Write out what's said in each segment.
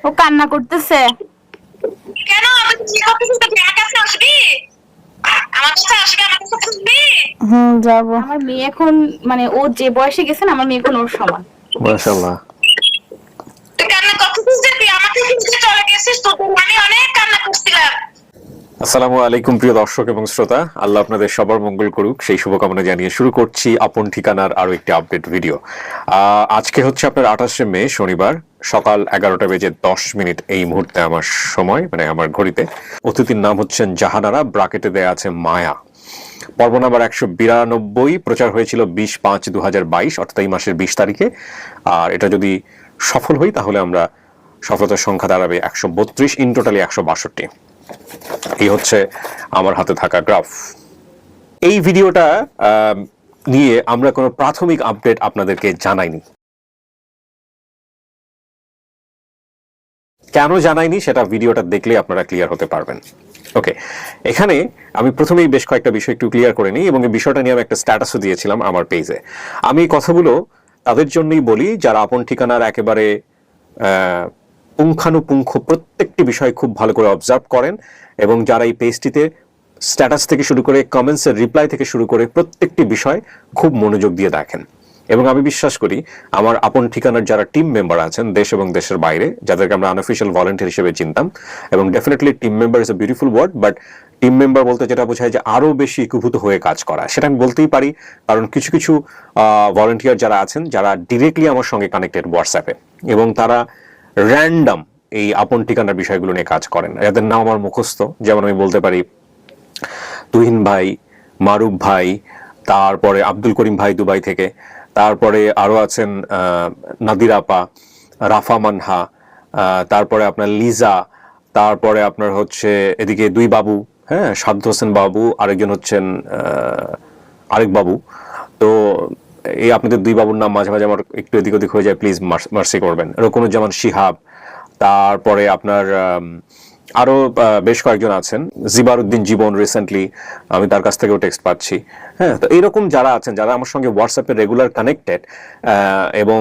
ও কান্না করতেছে কেন? আমার কাছে আসবি, আমার কাছে আসবি, আমার কাছে আসবি। যাবো। আমার মেয়ে এখন মানে ও যে বয়সে গেছে না, আমার মেয়ে এখন ওর সমান। মাশাআল্লাহ। তুই কান্না করতেছিস যে তুই আমাকে ছেড়ে চলে গেছিস, তো আমি অনেক কান্না করছিলাম। আসসালামু আলাইকুম প্রিয় দর্শক এবং শ্রোতা, আল্লাহ আপনাদের সবার মঙ্গল করুক সেই শুভকামনা জানিয়ে শুরু করছি আপন ঠিকানার আরো একটি আপডেট ভিডিও। আজকে হচ্ছে আপনার 28শে মে শনিবার, সকাল 11:10 এই মুহূর্তে আমার সময়, মানে আমার ঘড়িতে। অতিথির নাম হচ্ছেন জাহানারা, ব্রাকেটে দেয়া আছে মায়া। পর্ব নাম্বার 192, প্রচার হয়েছিল 20/5/2022, অর্থাৎ এই মাসের 20 তারিখে। আর এটা যদি সফল হই তাহলে আমরা সফলতার সংখ্যা দাঁড়াবে 132, ইন টোটালি 162। এই হচ্ছে আমার হাতে থাকা গ্রাফ। এই ভিডিওটা নিয়ে আমরা কোনো প্রাথমিক আপডেট আপনাদেরকে জানাইনি। কেন জানাইনি সেটা ভিডিওটা দেখলে আপনারা ক্লিয়ার হতে পারবেন। ওকে, এখানে আমি প্রথমেই বেশ কয়েকটা বিষয় একটু ক্লিয়ার করে নিই, এবং এই বিষয়টা নিয়ে আমি একটা স্ট্যাটাসও দিয়েছিলাম আমার পেজে। আমি এই কথাগুলো তাদের জন্যই বলি যারা আপন ঠিকানার একেবারে পুঙ্খানুপুঙ্খ প্রত্যেকটি বিষয় খুব ভালো করে অবজার্ভ করেন, এবং যারা এই পেজটিতে স্ট্যাটাস থেকে শুরু করে কমেন্টসের রিপ্লাই থেকে শুরু করে প্রত্যেকটি বিষয় খুব মনোযোগ দিয়ে দেখেন। এবং আমি বিশ্বাস করি আমার আপন ঠিকানার যারা টিম মেম্বার আছেন দেশ এবং দেশের বাইরে, যাদেরকে আমরা আনঅফিশিয়াল ভলান্টিয়ার হিসেবে চিনতাম, এবং definitely team member is a beautiful word, but team member বলতে যেটা বোঝায় যে আরো বেশি একীভূত হয়ে কাজ করা, সেটা আমি বলতেই পারি। কারণ কিছু কিছু ভলান্টিয়ার যারা আছেন যারা ডিরেক্টলি আমার সঙ্গে কানেক্টেড হোয়াটসঅ্যাপে, এবং তারা র্যান্ডম এই আপন ঠিকানার বিষয়গুলো নিয়ে কাজ করেন, এদের নাম আমার মুখস্থ। যেমন আমি বলতে পারি তুহিন ভাই, মারুফ ভাই, তারপরে আব্দুল করিম ভাই দুবাই থেকে, তারপরে আরো আছেন নাদির আপা, রাফা মানহা, তারপরে আপনার লিজা, তারপরে আপনার হচ্ছে এদিকে দুই বাবু, হ্যাঁ, সাদ্দ হোসেন বাবু, আরেকজন হচ্ছেন আরেক বাবু। তো এই আপনাদের দুই বাবুর নাম মাঝে মাঝে আমার একটু এদিক ওদিক হয়ে যায়, প্লিজ মার্সি করবেন। রকুনুজ্জামান শিহাব, তারপরে আপনার আরো বেশ কয়েকজন আছেন, জিবারউদ্দিন জীবন, রিসেন্টলি আমি তার কাছ থেকেও টেক্সট পাচ্ছি। হ্যাঁ, তো এইরকম যারা আছেন, যারা আমার সঙ্গে হোয়াটসঅ্যাপে রেগুলার কানেক্টেড, এবং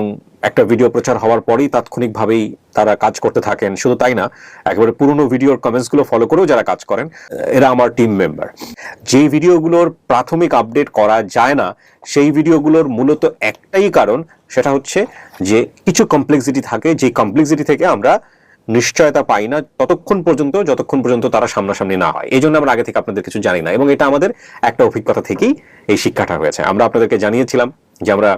একটা ভিডিও প্রচার হওয়ার পরেই তাৎক্ষণিকভাবেই তারা কাজ করতে থাকেন, শুধু তাই না, একেবারে পুরনো ভিডিওর কমেন্টসগুলো ফলো করেও যারা কাজ করেন, এরা আমার টিম মেম্বার। যে ভিডিওগুলোর প্রাথমিক আপডেট করা যায় না, সেই ভিডিওগুলোর মূলত একটাই কারণ, সেটা হচ্ছে যে কিছু কমপ্লেক্সিটি থাকে, যে কমপ্লেক্সিটি থেকে আমরা নিশ্চয়তা পাই না যতক্ষণ পর্যন্ত তারা সামনাসামনি না হয়। এই জন্য আমরা আগে থেকে আপনাদের কিছু জানি না, এবং এটা আমাদের একটা অভিজ্ঞতা থেকেই এই শিক্ষাটা হয়েছে। আমরা আপনাদেরকে জানিয়েছিলাম যে আমরা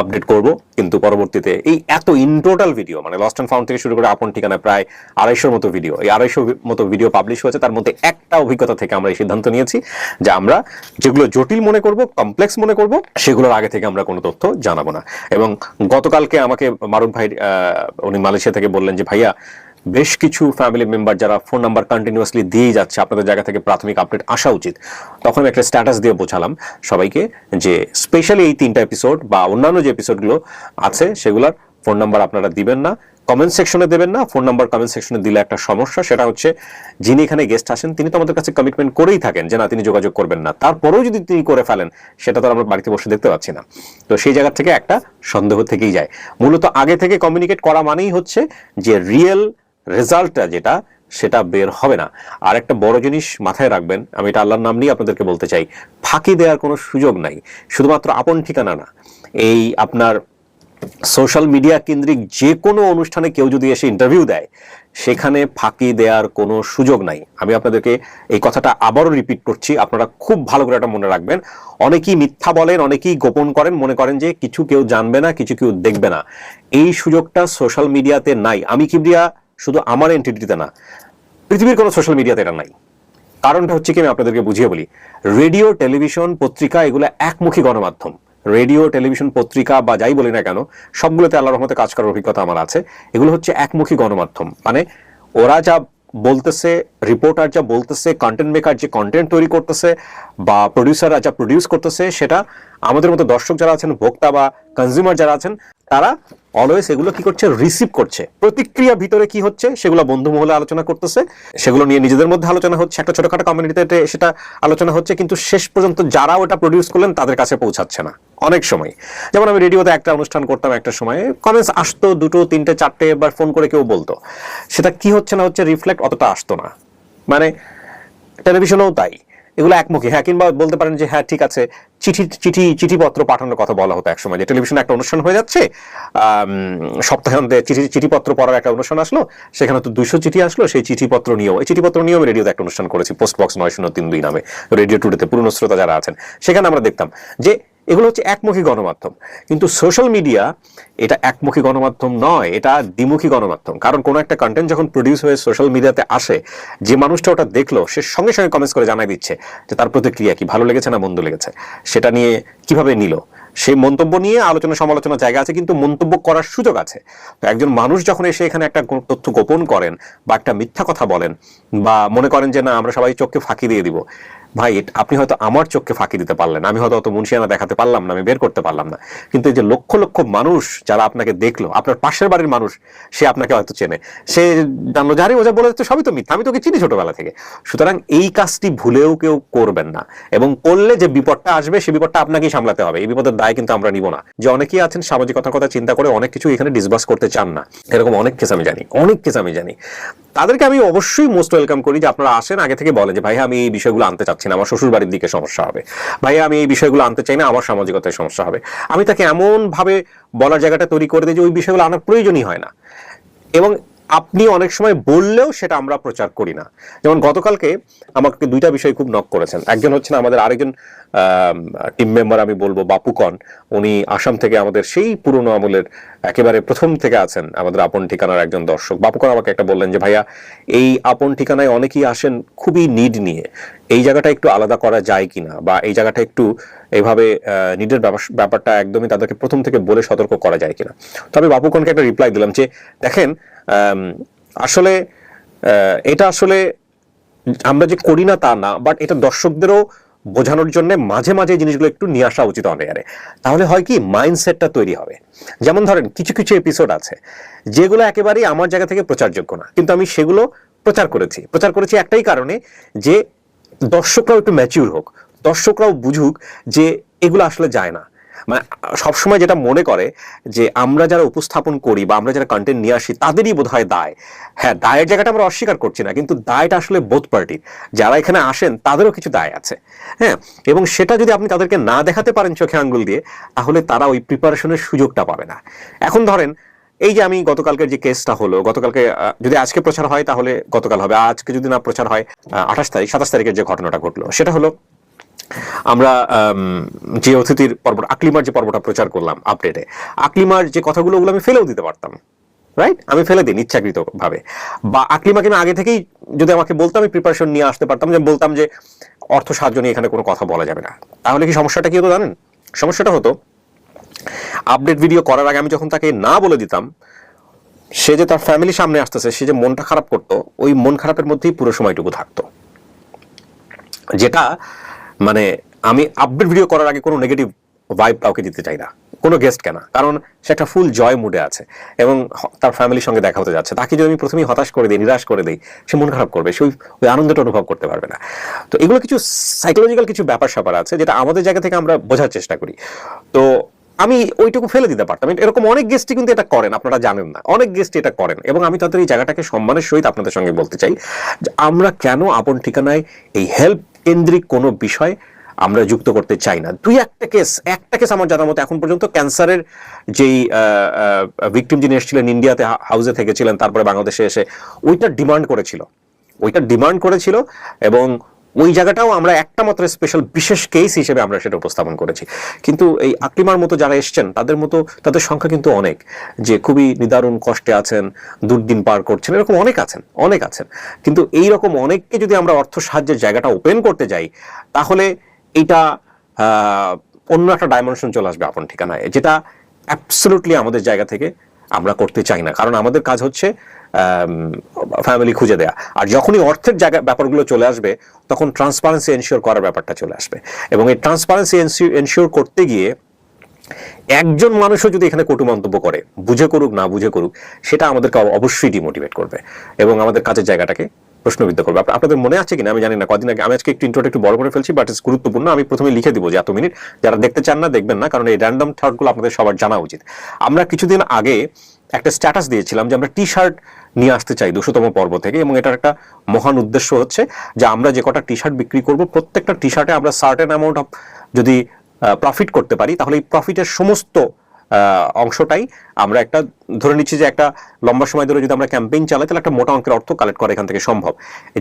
আপডেট করব, কিন্তু পরবর্তীতে এই এত ইন টোটাল ভিডিও, মানে লস্ট অ্যান্ড ফাউন্ড থেকে শুরু করে আপন ঠিকানা প্রায় 250 মতো ভিডিও, এই 250 মতো ভিডিও পাবলিশ হয়েছে। তার মধ্যে একটা অভিজ্ঞতা থেকে আমরা এই সিদ্ধান্ত নিয়েছি যে আমরা যেগুলো জটিল মনে করব, কমপ্লেক্স মনে করব, সেগুলোর আগে থেকে আমরা কোনো তথ্য জানাবো না। এবং গতকালকে আমাকে মারুফ ভাই, উনি মালয়েশিয়া থেকে বললেন যে ভাইয়া, বেশ কিছু ফ্যামিলি মেম্বার যারা ফোন নাম্বার কন্টিনিউয়াসলি দিয়েই যাচ্ছে, আপনাদের জায়গা থেকে প্রাথমিক আপডেট আসা উচিত। তখন একটা স্ট্যাটাস দিয়ে বোঝালাম সবাইকে যে স্পেশালি এই 3টা এপিসোড বা অন্যান্য যে এপিসোডগুলো আছে সেগুলোর ফোন নাম্বার আপনারা দিবেন না, কমেন্ট সেকশনে দেবেন না। ফোন নাম্বার কমেন্ট সেকশনে দিলে একটা সমস্যা, সেটা হচ্ছে যিনি এখানে গেস্ট আসেন তিনি তো আমাদের কাছে কমিটমেন্ট করেই থাকেন যে না, তিনি যোগাযোগ করবেন না, তারপরেও যদি তিনি করে ফেলেন সেটা তো আমরা বাড়িতে বসে দেখতে পাচ্ছি না। তো সেই জায়গা থেকে একটা সন্দেহ থেকেই যায়। মূলত আগে থেকে কমিউনিকেট করা মানেই হচ্ছে যে রিয়েল রেজাল্টটা যেটা, সেটা বের হবে না। আর একটা বড় জিনিস মাথায় রাখবেন, আমি এটা আল্লাহর নাম নিয়ে আপনাদেরকে বলতে চাই, ফাঁকি দেওয়ার কোনো সুযোগ নাই। শুধুমাত্র আপন ঠিকানা না, এই আপনার সোশ্যাল মিডিয়া কেন্দ্রিক যে কোনো অনুষ্ঠানে কেউ যদি এসে ইন্টারভিউ দেয়, সেখানে ফাঁকি দেওয়ার কোনো সুযোগ নাই। আমি আপনাদেরকে এই কথাটা আবারও রিপিট করছি, আপনারা খুব ভালো করে এটা মনে রাখবেন। অনেকেই মিথ্যা বলেন, অনেকেই গোপন করেন, মনে করেন যে কিছু কেউ জানবে না, কিছু কেউ দেখবে না। এই সুযোগটা সোশ্যাল মিডিয়াতে নাই। আমি কিবরিয়া শুধু আমার এন্টিটিতে না, পৃথিবীর কোনো সোশ্যাল মিডিয়াতে এটা নাই। কারণটা হচ্ছে কি, আমি আপনাদেরকে বুঝিয়ে বলি। রেডিও, টেলিভিশন, পত্রিকা, এগুলো একমুখী গণমাধ্যম। রেডিও, টেলিভিশন, পত্রিকা বা যাই বলি না কেন, সবগুলোতে আল্লাহর রহমতে কাজ করার অভিজ্ঞতা আমার আছে। এগুলো হচ্ছে একমুখী গণমাধ্যম, মানে ওরা যা বলতেছে, রিপোর্টার যা বলতেছে, কন্টেন্ট মেকার যে কন্টেন্ট তৈরি করতেছে, বা প্রডিউসাররা যা প্রডিউস করতেছে, সেটা আমাদের মতো দর্শক যারা আছেন, ভোক্তা বা কনজিউমার যারা আছেন, তারা অলওয়েজ এগুলো কি করছে, রিসিভ করছে। প্রতিক্রিয়া ভিতরে কি হচ্ছে সেগুলো বন্ধু মহলে আলোচনা করতেছে, সেগুলো নিয়ে নিজেদের মধ্যে আলোচনা হচ্ছে, একটা ছোটখাটো কমিউনিটিতে সেটা আলোচনা হচ্ছে, কিন্তু শেষ পর্যন্ত যারা ওটা প্রডিউস করলেন তাদের কাছে পৌঁছাচ্ছে না অনেক সময়। যেমন আমি রেডিওতে একটা অনুষ্ঠান করতাম, একটা সময় কমেন্টস আসতো 2, 3, 4টে, এবার ফোন করে কেউ বলতো, সেটা কি হচ্ছে না হচ্ছে রিফ্লেক্ট অতটা আসতো না। মানে টেলিভিশনেও তাই, এগুলো একমুখী। হ্যাঁ, কিংবা বলতে পারেন যে হ্যাঁ ঠিক আছে, চিঠিপত্র পাঠানোর কথা বলা হতো একসময়, যে টেলিভিশনে একটা অনুষ্ঠান হয়ে যাচ্ছে, সপ্তাহে অন্তে চিঠিপত্র পড়ার একটা অনুষ্ঠান আসলো, সেখানে তো 200 চিঠি আসলো, সেই চিঠিপত্র নিয়েও, এই চিঠিপত্র নিয়েও রেডিওতে একটা অনুষ্ঠান করেছি, পোস্ট বক্স 9032 নামে, রেডিও টুডেতে, পুরনো শ্রোতা যারা আছেন সেখানে আমরা দেখতাম যে এগুলো হচ্ছে একমুখী গণমাধ্যম। কিন্তু সোশ্যাল মিডিয়া এটা একমুখী গণমাধ্যম নয়, এটা দ্বিমুখী গণমাধ্যম। কারণ কোনো একটা কন্টেন্ট যখন প্রডিউস হয়ে সোশ্যাল মিডিয়াতে আসে, যে মানুষটা ওটা দেখলো সে সঙ্গে সঙ্গে কমেন্টস করে জানাই দিচ্ছে যে তার প্রতিক্রিয়া কি, ভালো লেগেছে না মন্দ লেগেছে, সেটা নিয়ে কিভাবে নিল। সেই মন্তব্য নিয়ে আলোচনা সমালোচনার জায়গা আছে, কিন্তু মন্তব্য করার সুযোগ আছে। তো একজন মানুষ যখন এসে এখানে একটা তথ্য গোপন করেন বা একটা মিথ্যা কথা বলেন, বা মনে করেন যে না আমরা সবাই চোখকে ফাঁকি দিয়ে দিব, ভাই আপনি হয়তো আমার চোখকে ফাঁকি দিতে পারলেন, আমি হয়তো অত মুন্সিয়ানা দেখাতে পারলাম না, আমি বের করতে পারলাম না, কিন্তু এই যে লক্ষ লক্ষ মানুষ যারা আপনাকে দেখলো, আপনার পাশের বাড়ির মানুষ, সে আপনাকে হয়তো চেনে, সে জানলো যারে ওজা বলে তো সবই তো মিথ্যা, আমি তোকে চিনি ছোটবেলা থেকে। সুতরাং এই কাজটি ভুলেও কেউ করবেন না, এবং করলে যে বিপদটা আসবে সে বিপদটা আপনাকেই সামলাতে হবে। এই বিপদের দায় কিন্তু আমরা নিব না। যে অনেকেই আছেন সামাজিকতার কথা চিন্তা করে অনেক কিছু এখানে ডিসকাস করতে চান না, এরকম অনেক কেস আমি জানি, অনেক কেস আমি জানি। তাদেরকে আমি অবশ্যই মোস্ট ওয়েলকাম করি যে আপনারা আসেন, আগে থেকে বলেন যে ভাই আমি এই বিষয়গুলো আনতে চাচ্ছি না, আমার শ্বশুর বাড়ির দিকে সমস্যা হবে, ভাই আমি এই বিষয়গুলো আনতে চাই না, আমার সামাজিকতায় সমস্যা হবে। আমি তাকে এমন ভাবে বলার জায়গাটা তৈরি করে দিই যে ওই বিষয়গুলো আনার প্রয়োজনই হয় না। এবং আপনি অনেক সময় বললেও সেটা আমরা প্রচার করি না। যেমন গতকালকে আমাকে 2টা বিষয় খুব নক করেছেন। একজন হচ্ছেন আমাদের আরেকজন টিম মেম্বার, আমি বলবো বাপুকন, উনি আসাম থেকে আমাদের সেই পুরনো আমলের একেবারে প্রথম থেকে আছেন, আমাদের আপন ঠিকানার একজন দর্শক। বাপুকন আমাকে একটা বললেন যে ভাইয়া এই আপন ঠিকানায় অনেকেই আসেন খুবই নিড নিয়ে, এই জায়গাটা একটু আলাদা করা যায় কিনা, বা এই জায়গাটা একটু এইভাবে নিডের ব্যাপারটা একদমই তাদেরকে প্রথম থেকে বলে সতর্ক করা যায় কিনা। তবে বাপুকনকে একটা রিপ্লাই দিলাম যে দেখেন আসলে এটা আসলে আমরা যে করি না তা না, বাট এটা দর্শকদেরও বোঝানোর জন্য মাঝে মাঝে জিনিসগুলো একটু নিয়ে আসা উচিত অনেকারে। তাহলে হয় কি, মাইন্ডসেটটা তৈরি হবে। যেমন ধরেন কিছু কিছু এপিসোড আছে যেগুলো একেবারেই আমার জায়গা থেকে প্রচারযোগ্য না, কিন্তু আমি সেগুলো প্রচার করেছি একটাই কারণে, যে দর্শকরাও একটু ম্যাচিউর হোক, দর্শকরাও বুঝুক যে এগুলো আসলে যায় না। মানে সবসময় যেটা মনে করে যে আমরা যারা উপস্থাপন করি বা আমরা যারা কন্টেন্ট নিয়ে আসি তাদেরই বোধহয় দায়। হ্যাঁ, দায়ের জায়গাটা আমরা অস্বীকার করছি না, কিন্তু দায়টা আসলে বোথ পার্টির। যারা এখানে আসেন তাদেরও কিছু দায় আছে, হ্যাঁ। এবং সেটা যদি আপনি তাদেরকে না দেখাতে পারেন চোখে আঙ্গুল দিয়ে, তাহলে তারা ওই প্রিপারেশনের সুযোগটা পাবে না। এখন ধরেন এই যে আমি গতকালকের যে কেসটা হলো, গতকালকে যদি আজকে প্রচার হয় তাহলে গতকাল হবে, আজকে যদি না প্রচার হয় 27 তারিখের যে ঘটনাটা ঘটলো, সেটা হলো আমরা যে অতিথির পর্ব, আকলিমার যে পর্বটা প্রচার করলাম আপডেটে, আকলিমার যে কথাগুলো ওগুলো আমি ফেলেও দিতে পারতাম, রাইট? আমি ফেলে দিই ইচ্ছাকৃত ভাবে। বা আকলিমাকে আমি আগে থেকেই যদি আমাকে বলতো, আমি প্রিপারেশন নিয়ে আসতে পারতাম, যে বলতাম যে অর্থ সাহায্য নিয়ে এখানে কোনো কথা বলা যাবে না। তাহলে কি সমস্যাটা কি হতো জানেন? সমস্যাটা হতো আপডেট ভিডিও করার আগে আমি যখন তাকে না বলে দিতাম, সে যে তার ফ্যামিলি সামনে আসতেছে, সে যে মনটা খারাপ করতো, ওই মন খারাপের মধ্যেই পুরো সময়টুকু থাকতো। যেটা মানে আমি আপডেট ভিডিও করার আগে কোনো নেগেটিভ ভাইব কাউকে দিতে চাই না, কোনো গেস্ট কেনা, কারণ সে একটা ফুল জয় মুডে আছে এবং তার ফ্যামিলির সঙ্গে দেখা হতে যাচ্ছে। তাকে যদি আমি প্রথমেই হতাশ করে দিই, নিরাশ করে দিই, সে মন খারাপ করবে, সে ওই আনন্দটা অনুভব করতে পারবে না। তো এগুলো কিছু সাইকোলজিক্যাল কিছু ব্যাপার স্যাপার আছে যেটা আমাদের জায়গা থেকে আমরা বোঝার চেষ্টা করি। তো আমি ওইটুকু ফেলে দিতে পারতাম। এরকম অনেক গেস্টই কিন্তু এটা করেন, আপনারা জানেন না, অনেক গেস্ট এটা করেন। এবং আমি তাদের এই জায়গাটাকে সম্মানের সহিত আপনাদের সঙ্গে বলতে চাই যে আমরা কেন আপন ঠিকানায় এই হেল্প কেন্দ্রিক কোনো বিষয় আমরা যুক্ত করতে চাই না। একটা কেস আমার জানার মতো এখন পর্যন্ত ক্যান্সারের যেই ভিকটিম যিনি এসেছিলেন ইন্ডিয়াতে, হাউসে থেকেছিলেন, তারপরে বাংলাদেশে এসে ওইটা ডিমান্ড করেছিল এবং ওই জায়গাটাও আমরা একটা মাত্র স্পেশাল বিশেষ কেস হিসেবে আমরা সেটা উপস্থাপন করেছি। কিন্তু এই আকলিমার মতো যারা এসছেন তাদের সংখ্যা কিন্তু অনেক, যে খুবই নিদারুণ কষ্টে আছেন, দুর্দিন পার করছেন, এরকম অনেক আছেন। কিন্তু এইরকম অনেককে যদি আমরা অর্থ সাহায্যের জায়গাটা ওপেন করতে যাই, তাহলে এটা অন্য একটা ডাইমেনশন চলে আসবে আপন ঠিকানায়, যেটা অ্যাবসলিউটলি আমাদের জায়গা থেকে আমরা করতে চাই না। কারণ আমাদের কাজ হচ্ছে ফ্যামিলি খুঁজে দেয়া। আর যখনই অর্থের জায়গা ব্যাপারগুলো চলে আসবে, তখন ট্রান্সপারেন্সি এনশিওর করার ব্যাপারটা চলে আসবে। এবং এই ট্রান্সপারেন্সি এনশিওর করতে গিয়ে একজন মানুষও যদি এখানে কটু মন্তব্য করে, বুঝে করুক না বুঝে করুক, সেটা আমাদেরকে অবশ্যই ডিমোটিভেট করবে এবং আমাদের কাজের জায়গাটাকে প্রশ্নবিদ্ধ করবে। আপনাদের মনে আছে কিনা আমি জানি না, কদিন আগে আমি আজকে একটু ইন্ট্রোটা একটু বড় করে ফেলছি, বাট ইটস গুরুত্বপূর্ণ। আমি প্রথমে লিখে দিব যে এত মিনিট, যারা দেখতে চান না দেখবেন না, কারণ এই র্যান্ডম থটগুলো আপনাদের সবার জানা উচিত। আমরা কিছুদিন আগে একটা স্ট্যাটাস দিয়েছিলাম যে আমরা টি শার্ট নিয়ে আসতে চাই 200তম পর্ব থেকে, এবং এটার একটা মহান উদ্দেশ্য হচ্ছে যে আমরা যে কটা টি শার্ট বিক্রি করব, প্রত্যেকটা টি শার্টে আমরা সার্টেন অ্যামাউন্ট অফ যদি প্রফিট করতে পারি, তাহলে এই প্রফিটের সমস্ত অংশটাই আমরা একটা ধরে নিচ্ছি যে একটা লম্বা সময় ধরে যদি আমরা ক্যাম্পেইন চালাই, তাহলে একটা মোটা অঙ্কের অর্থ কালেক্ট করা এখান থেকে সম্ভব,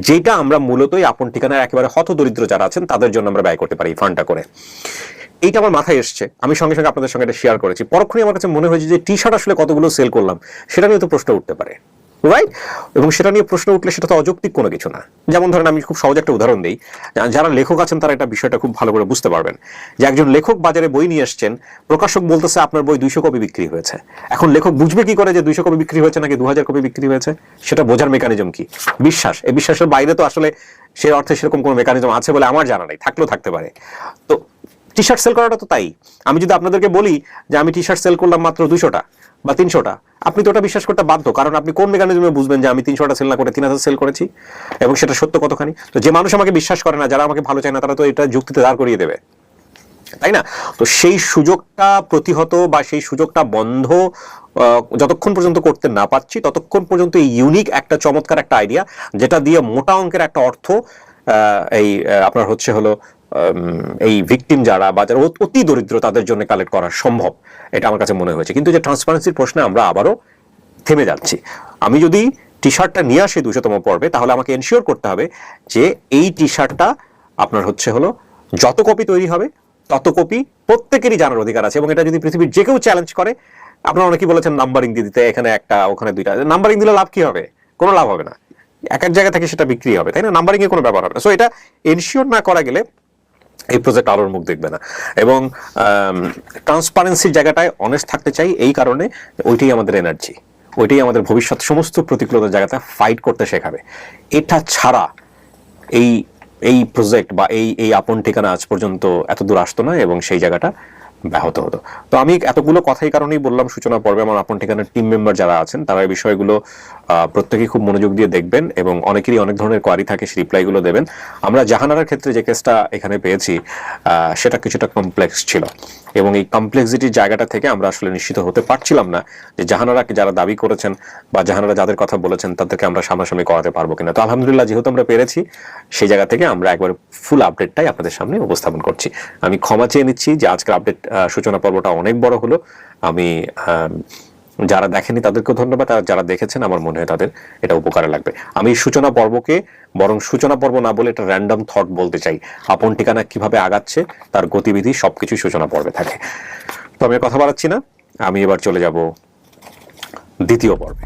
যেটা আমরা মূলত আপন ঠিকানায় একেবারে হত দরিদ্র যারা আছেন তাদের জন্য আমরা ব্যয় করতে পারি এই ফান্ডটা করে। এইটা আমার মাথায় এসছে, আমি সঙ্গে সঙ্গে আপনাদের সঙ্গে এটা শেয়ার করেছি। পরক্ষণে আমার কাছে মনে হয়েছে যে টি শার্ট আসলে কতগুলো সেল করলাম, সেটা নিয়ে তো প্রশ্ন উঠতে পারে, রাইট? এবং সেটা নিয়ে প্রশ্ন উঠলে সেটা তো অযৌক্তিক কোনো কিছু না। যেমন ধরেন আমি খুব সহজ একটা উদাহরণ দিই, যারা লেখক আছেন তারা এটা বিষয়টা খুব ভালো করে বুঝতে পারবেন যে একজন লেখক বাজারে বই নিয়ে এসছেন, প্রকাশক বলতেছে আপনার বই 200 কপি বিক্রি হয়েছে। এখন লেখক বুঝবে কি করে যে 200 কপি বিক্রি হয়েছে নাকি 2000 কপি বিক্রি হয়েছে? সেটা বোঝার মেকানিজম কি? বিশ্বাস। এই বিশ্বাসের বাইরে তো আসলে সে অর্থে সেরকম কোনো মেকানিজম আছে বলে আমার জানা নেই, থাকলেও থাকতে পারে। তো টি শার্ট সেল করাটা তো তাই। আমি যদি আপনাদেরকে বলি যে আমি টি শার্ট সেল করলাম মাত্র 200টা বা 300টা, আপনি তো ওটা বিশ্বাস করতে বাধ্য, কারণ আপনি কোন মেকানিজমে বুঝবেন যে আমি 300টা সেল না করে 3000 সেল করেছি এবং সেটা সত্য কতখানি? তো যে মানুষ আমাকে বিশ্বাস করে না, যারা আমাকে ভালো চায় না, তারা তো এটা যুক্তিতে দাঁড় করিয়ে দেবে, তাই না? তো সেই সুযোগটা প্রতিহত বা সেই সুযোগটা বন্ধ যতক্ষণ পর্যন্ত করতে না পারছি, ততক্ষণ পর্যন্ত এই ইউনিক একটা চমৎকার একটা আইডিয়া, যেটা দিয়ে মোটা অঙ্কের একটা অর্থ এই আপনার হচ্ছে হলো এই ভিকটিম যারা বা যারা অতি দরিদ্র তাদের জন্য কালেক্ট করা সম্ভব, এটা আমার কাছে মনে হয়েছে। কিন্তু যে ট্রান্সপারেন্সির প্রশ্নে আমরা আবারও থেমে যাচ্ছি। আমি যদি টি শার্টটা নিয়ে আসি 200তম পর্বে, তাহলে আমাকে এনশিওর করতে হবে যে এই টি শার্টটা আপনার হচ্ছে হলো যত কপি তৈরি হবে তত কপি প্রত্যেকেরই জানার অধিকার আছে, এবং এটা যদি পৃথিবীর যে কেউ চ্যালেঞ্জ করে, আপনারা অনেকেই বলেছেন নাম্বারিং দিয়ে দিতে, এখানে একটা ওখানে 2টা, নাম্বারিং দিলে লাভ কি হবে? কোনো লাভ হবে না, এক এক জায়গা থেকে সেটা বিক্রি হবে, তাই না? নাম্বারিং এর কোনো ব্যাপার হবে না। সো এটা এনশিওর না করা গেলে এই প্রজেক্ট আলোর মুখ দেখবে না। এবং ট্রান্সপারেন্সির জায়গাটায় অনেস্ট থাকতে চাই, এই কারণে ওইটাই আমাদের এনার্জি, ওইটাই আমাদের ভবিষ্যৎ সমস্ত প্রতিকূলতার জায়গাতে ফাইট করতে শেখাবে। এটা ছাড়া এই প্রজেক্ট বা এই আপন ঠিকানা আজ পর্যন্ত এত দূর আসতো না এবং সেই জায়গাটা ব্যাহত হতো। তো আমি এতগুলো কথাই কারণেই বললাম সূচনা পর্বে আমার আপন ঠিকানার টিম মেম্বার যারা আছেন তারা এই বিষয়গুলো প্রত্যেকেই খুব মনোযোগ দিয়ে দেখবেন এবং অনেকেরই অনেক ধরনের কোয়ারি থাকে, সেই রিপ্লাইগুলো দেবেন। আমরা জাহানারার ক্ষেত্রে যে কেসটা এখানে পেয়েছি সেটা কিছুটা কমপ্লেক্স ছিল এবং এই কমপ্লেক্সিটির জায়গাটা থেকে আমরা আসলে নিশ্চিত হতে পারছিলাম না যে জাহানারাকে যারা দাবি করেছেন বা জাহানারা যাদের কথা বলেছেন তাদেরকে আমরা সামনাসামনি করাতে পারবো কিনা। তো আলহামদুলিল্লাহ যেহেতু আমরা পেরেছি, সেই জায়গা থেকে আমরা একবার ফুল আপডেটটাই আপনাদের সামনে উপস্থাপন করছি। আমি ক্ষমা চেয়ে নিচ্ছি যে আজকের আপডেট সূচনা পর্বটা অনেক বড় হলো। আমি যারা দেখেনি তাদেরকেও ধন্যবাদ, আর যারা দেখেছেন আমার মনে হয় তাদের এটা উপকারে লাগবে। আমি সূচনা পর্বকে বরং সূচনা পর্ব না বলে এটা র্যান্ডম থট বলতে চাই। আপন ঠিকানা কিভাবে আগাচ্ছে তার গতিবিধি সবকিছু সূচনা পর্বে থাকে। তো আমি কথা বাড়াচ্ছি না, আমি এবার চলে যাব দ্বিতীয় পর্বে।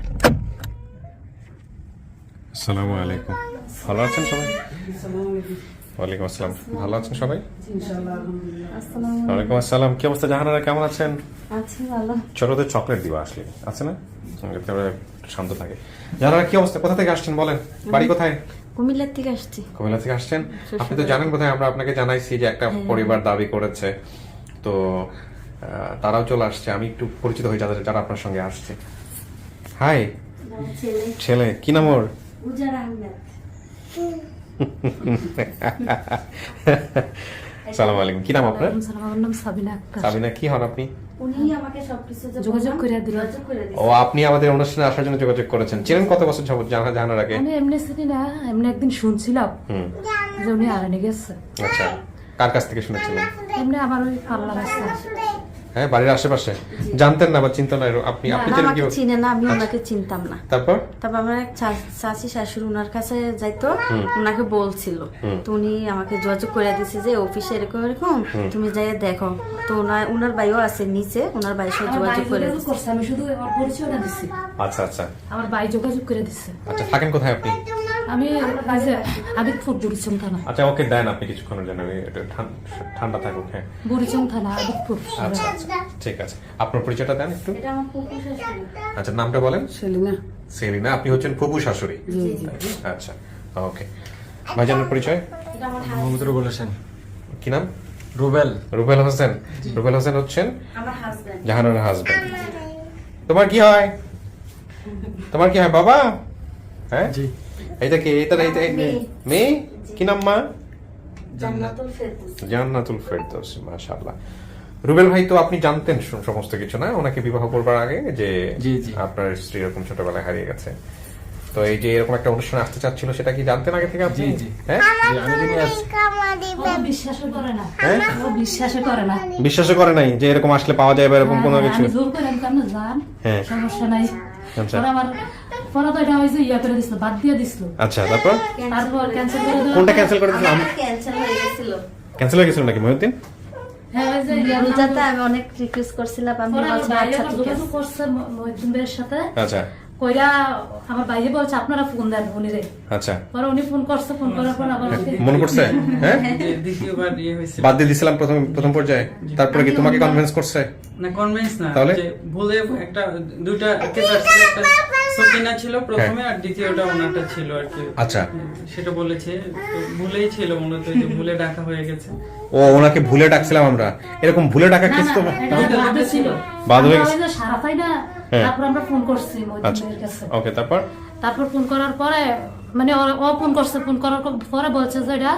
আসসালামু আলাইকুম, ভালো আছেন সবাই? ওয়ালাইকুম আসসালাম, ভালো আছেন সবাই? ওয়ালাইকুম আসসালাম। কি অবস্থা জাহানারা, কেমন আছেন? আছি ভালো। ছোটদের চকলেট দিবা আসলে, আছে না? শান্ত থাকে। জাহানারা কি অবস্থা, কোথা থেকে আসছেন বলেন? বাড়ি কোথায়? কুমিল্লা থেকে আসছি। কুমিল্লা থেকে আসছেন? আপনি তো জানেন কোথায়, আমরা আপনাকে জানাইছি যে একটা পরিবার দাবি করেছে, তো তারাও চলে আসছে। আমি একটু পরিচিত হই যাদের, যারা আপনার সঙ্গে আসছে। হাই ছেলে, কি নাম ওর? উজার আহমেদ। আসসালামু আলাইকুম, কি নাম আপনার? আমার নাম সাবিনা আক্তার। সাবিনা, কি হন আপনি? উনি আমাকে সবকিছু যোগাযোগ করে দিলেন। ও, আপনি আমাদের অনুষ্ঠানে আসার জন্য যোগাযোগ করেছেন। চিনেন কত বছর যাবত জাহানার আগে? আমি এমনি চিনি না, এমনি একদিন শুনছিলাম যে উনি আরানি গেছে। আচ্ছা, কার কাছ থেকে শুনেছিলেন? এমনি আমার ওই পাল্লার আছে। হ্যাঁ, বাড়ির আশেপাশে। জানতেন না বা চিন্তা না আপনি? আপনি চিনেন কি? চিনে না, আমি ওনাকে চিনতাম না। তারপর আমার এক চাচি শাশুড়ি ওনার কাছে যাইতো, ওনাকে বলছিল, তো উনি আমাকে যোগাযোগ করে দিছে যে অফিসে এরকম এরকম, তুমি যাই দেখো। তো ওনার ভাইও আছে নিচে, ওনার ভাইয়ের সাথে যোগাযোগ করে দিছে। আমি শুধু আমার পরিচয়টা দিছি। আচ্ছা আচ্ছা, আমার ভাই যোগাযোগ করে দিছে। আচ্ছা, থাকেন কোথায় আপনি? আমি আদিতপুর বুড়িচং থানা। আচ্ছা, ওকে দেন আপনি কিছুক্ষণের জন্য, ঠান্ডা থাকুক। হ্যাঁ, বুড়িচং থানা, আদিতপুর। আচ্ছা আচ্ছা, ঠিক আছে। আপনার পরিচয়টা দেন একটু। এটা আমার ফুফু শাশুড়ি। আচ্ছা, নামটা বলেন। সেলিনা। সেলিনা, আপনি হচ্ছেন ফুফু শাশুড়ি? আচ্ছা, ওকে। ভাইজানের পরিচয়? এটা আমার মোহাম্মদ রুবেল হোসেন। কি নাম? রুবেল হোসেন। রুবেল হোসেন হচ্ছেন আমার হাজবেন্ড। জাহানারার হাজবেন্ড। তোমার কি হয়? তোমার কি হয় বাবা? হ্যাঁ এইটা কি? এইটা মেয়ে? কি নাম মা? জান্নাতুল ফেরদৌস। জান্নাতুল ফেরদৌস, মাশাআল্লাহ। রুবেল ভাই, তো আপনি জানতেন সমস্ত কিছু না ওনাকে বিবাহ করবার আগে যে আপনার স্ত্রী এরকম ছোটবেলায় হারিয়ে গেছে? তো এই যে এরকম একটা অনুষ্ঠানে আসতে চাচ্ছিল সেটা কি জানতেন আগে থেকে আপনি? হ্যাঁ, বিশ্বাসও করে না, হ্যাঁ? ও বিশ্বাসও করে না। বিশ্বাসও করে নাই যে এরকম আসলে পাওয়া যায় বা এরকম কোনো আমি কিছু? জোর করে আমি কেমন জান, হ্যাঁ। সমস্যা নাই। আচ্ছা পরে আমার পরে তো এটা হয়েছে ইয়া করে দিছিল, বাদ দিয়ে দিছিল। আচ্ছা, তারপর তারপর ক্যান্সেল করে দেওয়া। কোনটা ক্যান্সেল করে দিলাম? আমার ক্যান্সেল হয়ে গেছিল। ক্যান্সেল হয়ে গেছিল নাকি মহিউদ্দিন? হ্যাঁ, ওই যে ইয়া রোজাতে আমি অনেক রিকোয়েস্ট করছিলাম, আমি পরে আমার বলছি ভাই আচ্ছা আমার ঠিক যোগাযোগ আছে। করছে মহিউদ্দিন ভাইয়ের সাথে। আচ্ছা কইরা আমার ভাইয়ে বলছে আপনারা ফোন দেন উনিরে। আচ্ছা, পরে উনি ফোন করছে, ফোন করার পর আবার মনে পড়ছে? হ্যাঁ, দ্বিতীয়বার ইয়ে হয়েছে বাদ দিয়ে দিছিলাম প্রথম পর্যায়ে। তারপরে কি তোমাকে কনভিন্স করছে? না, কনভিন্স না, তাহলে? যে ভুলে একটা দুইটা কেস আসছিল, একটা সকিনা ছিল প্রথমে আর দ্বিতীয়টা ওনারটা ছিল আর কি। আচ্ছা। সেটা বলেছে তো ভুলেই ছিল মূলত, যে ভুলে ডাকা হয়ে গেছে। ও, ওনাকে ভুলে ডাকছিলাম আমরা। এরকম ভুলে ডাকা না, কেস তো না, এটা বাদে ছিল। বাদ হয়ে আমরা গেছে। ওই যে সারা পাই না, হ্যাঁ। তারপর আমরা ফোন করছি মহিউদ্দিন আচ্ছা, ভাইয়ের কাছে। ওকে, তারপর তারপর ফোন করার পরে মানে ও ফোন করছে, ফোন করার পরে বলছে যে এটা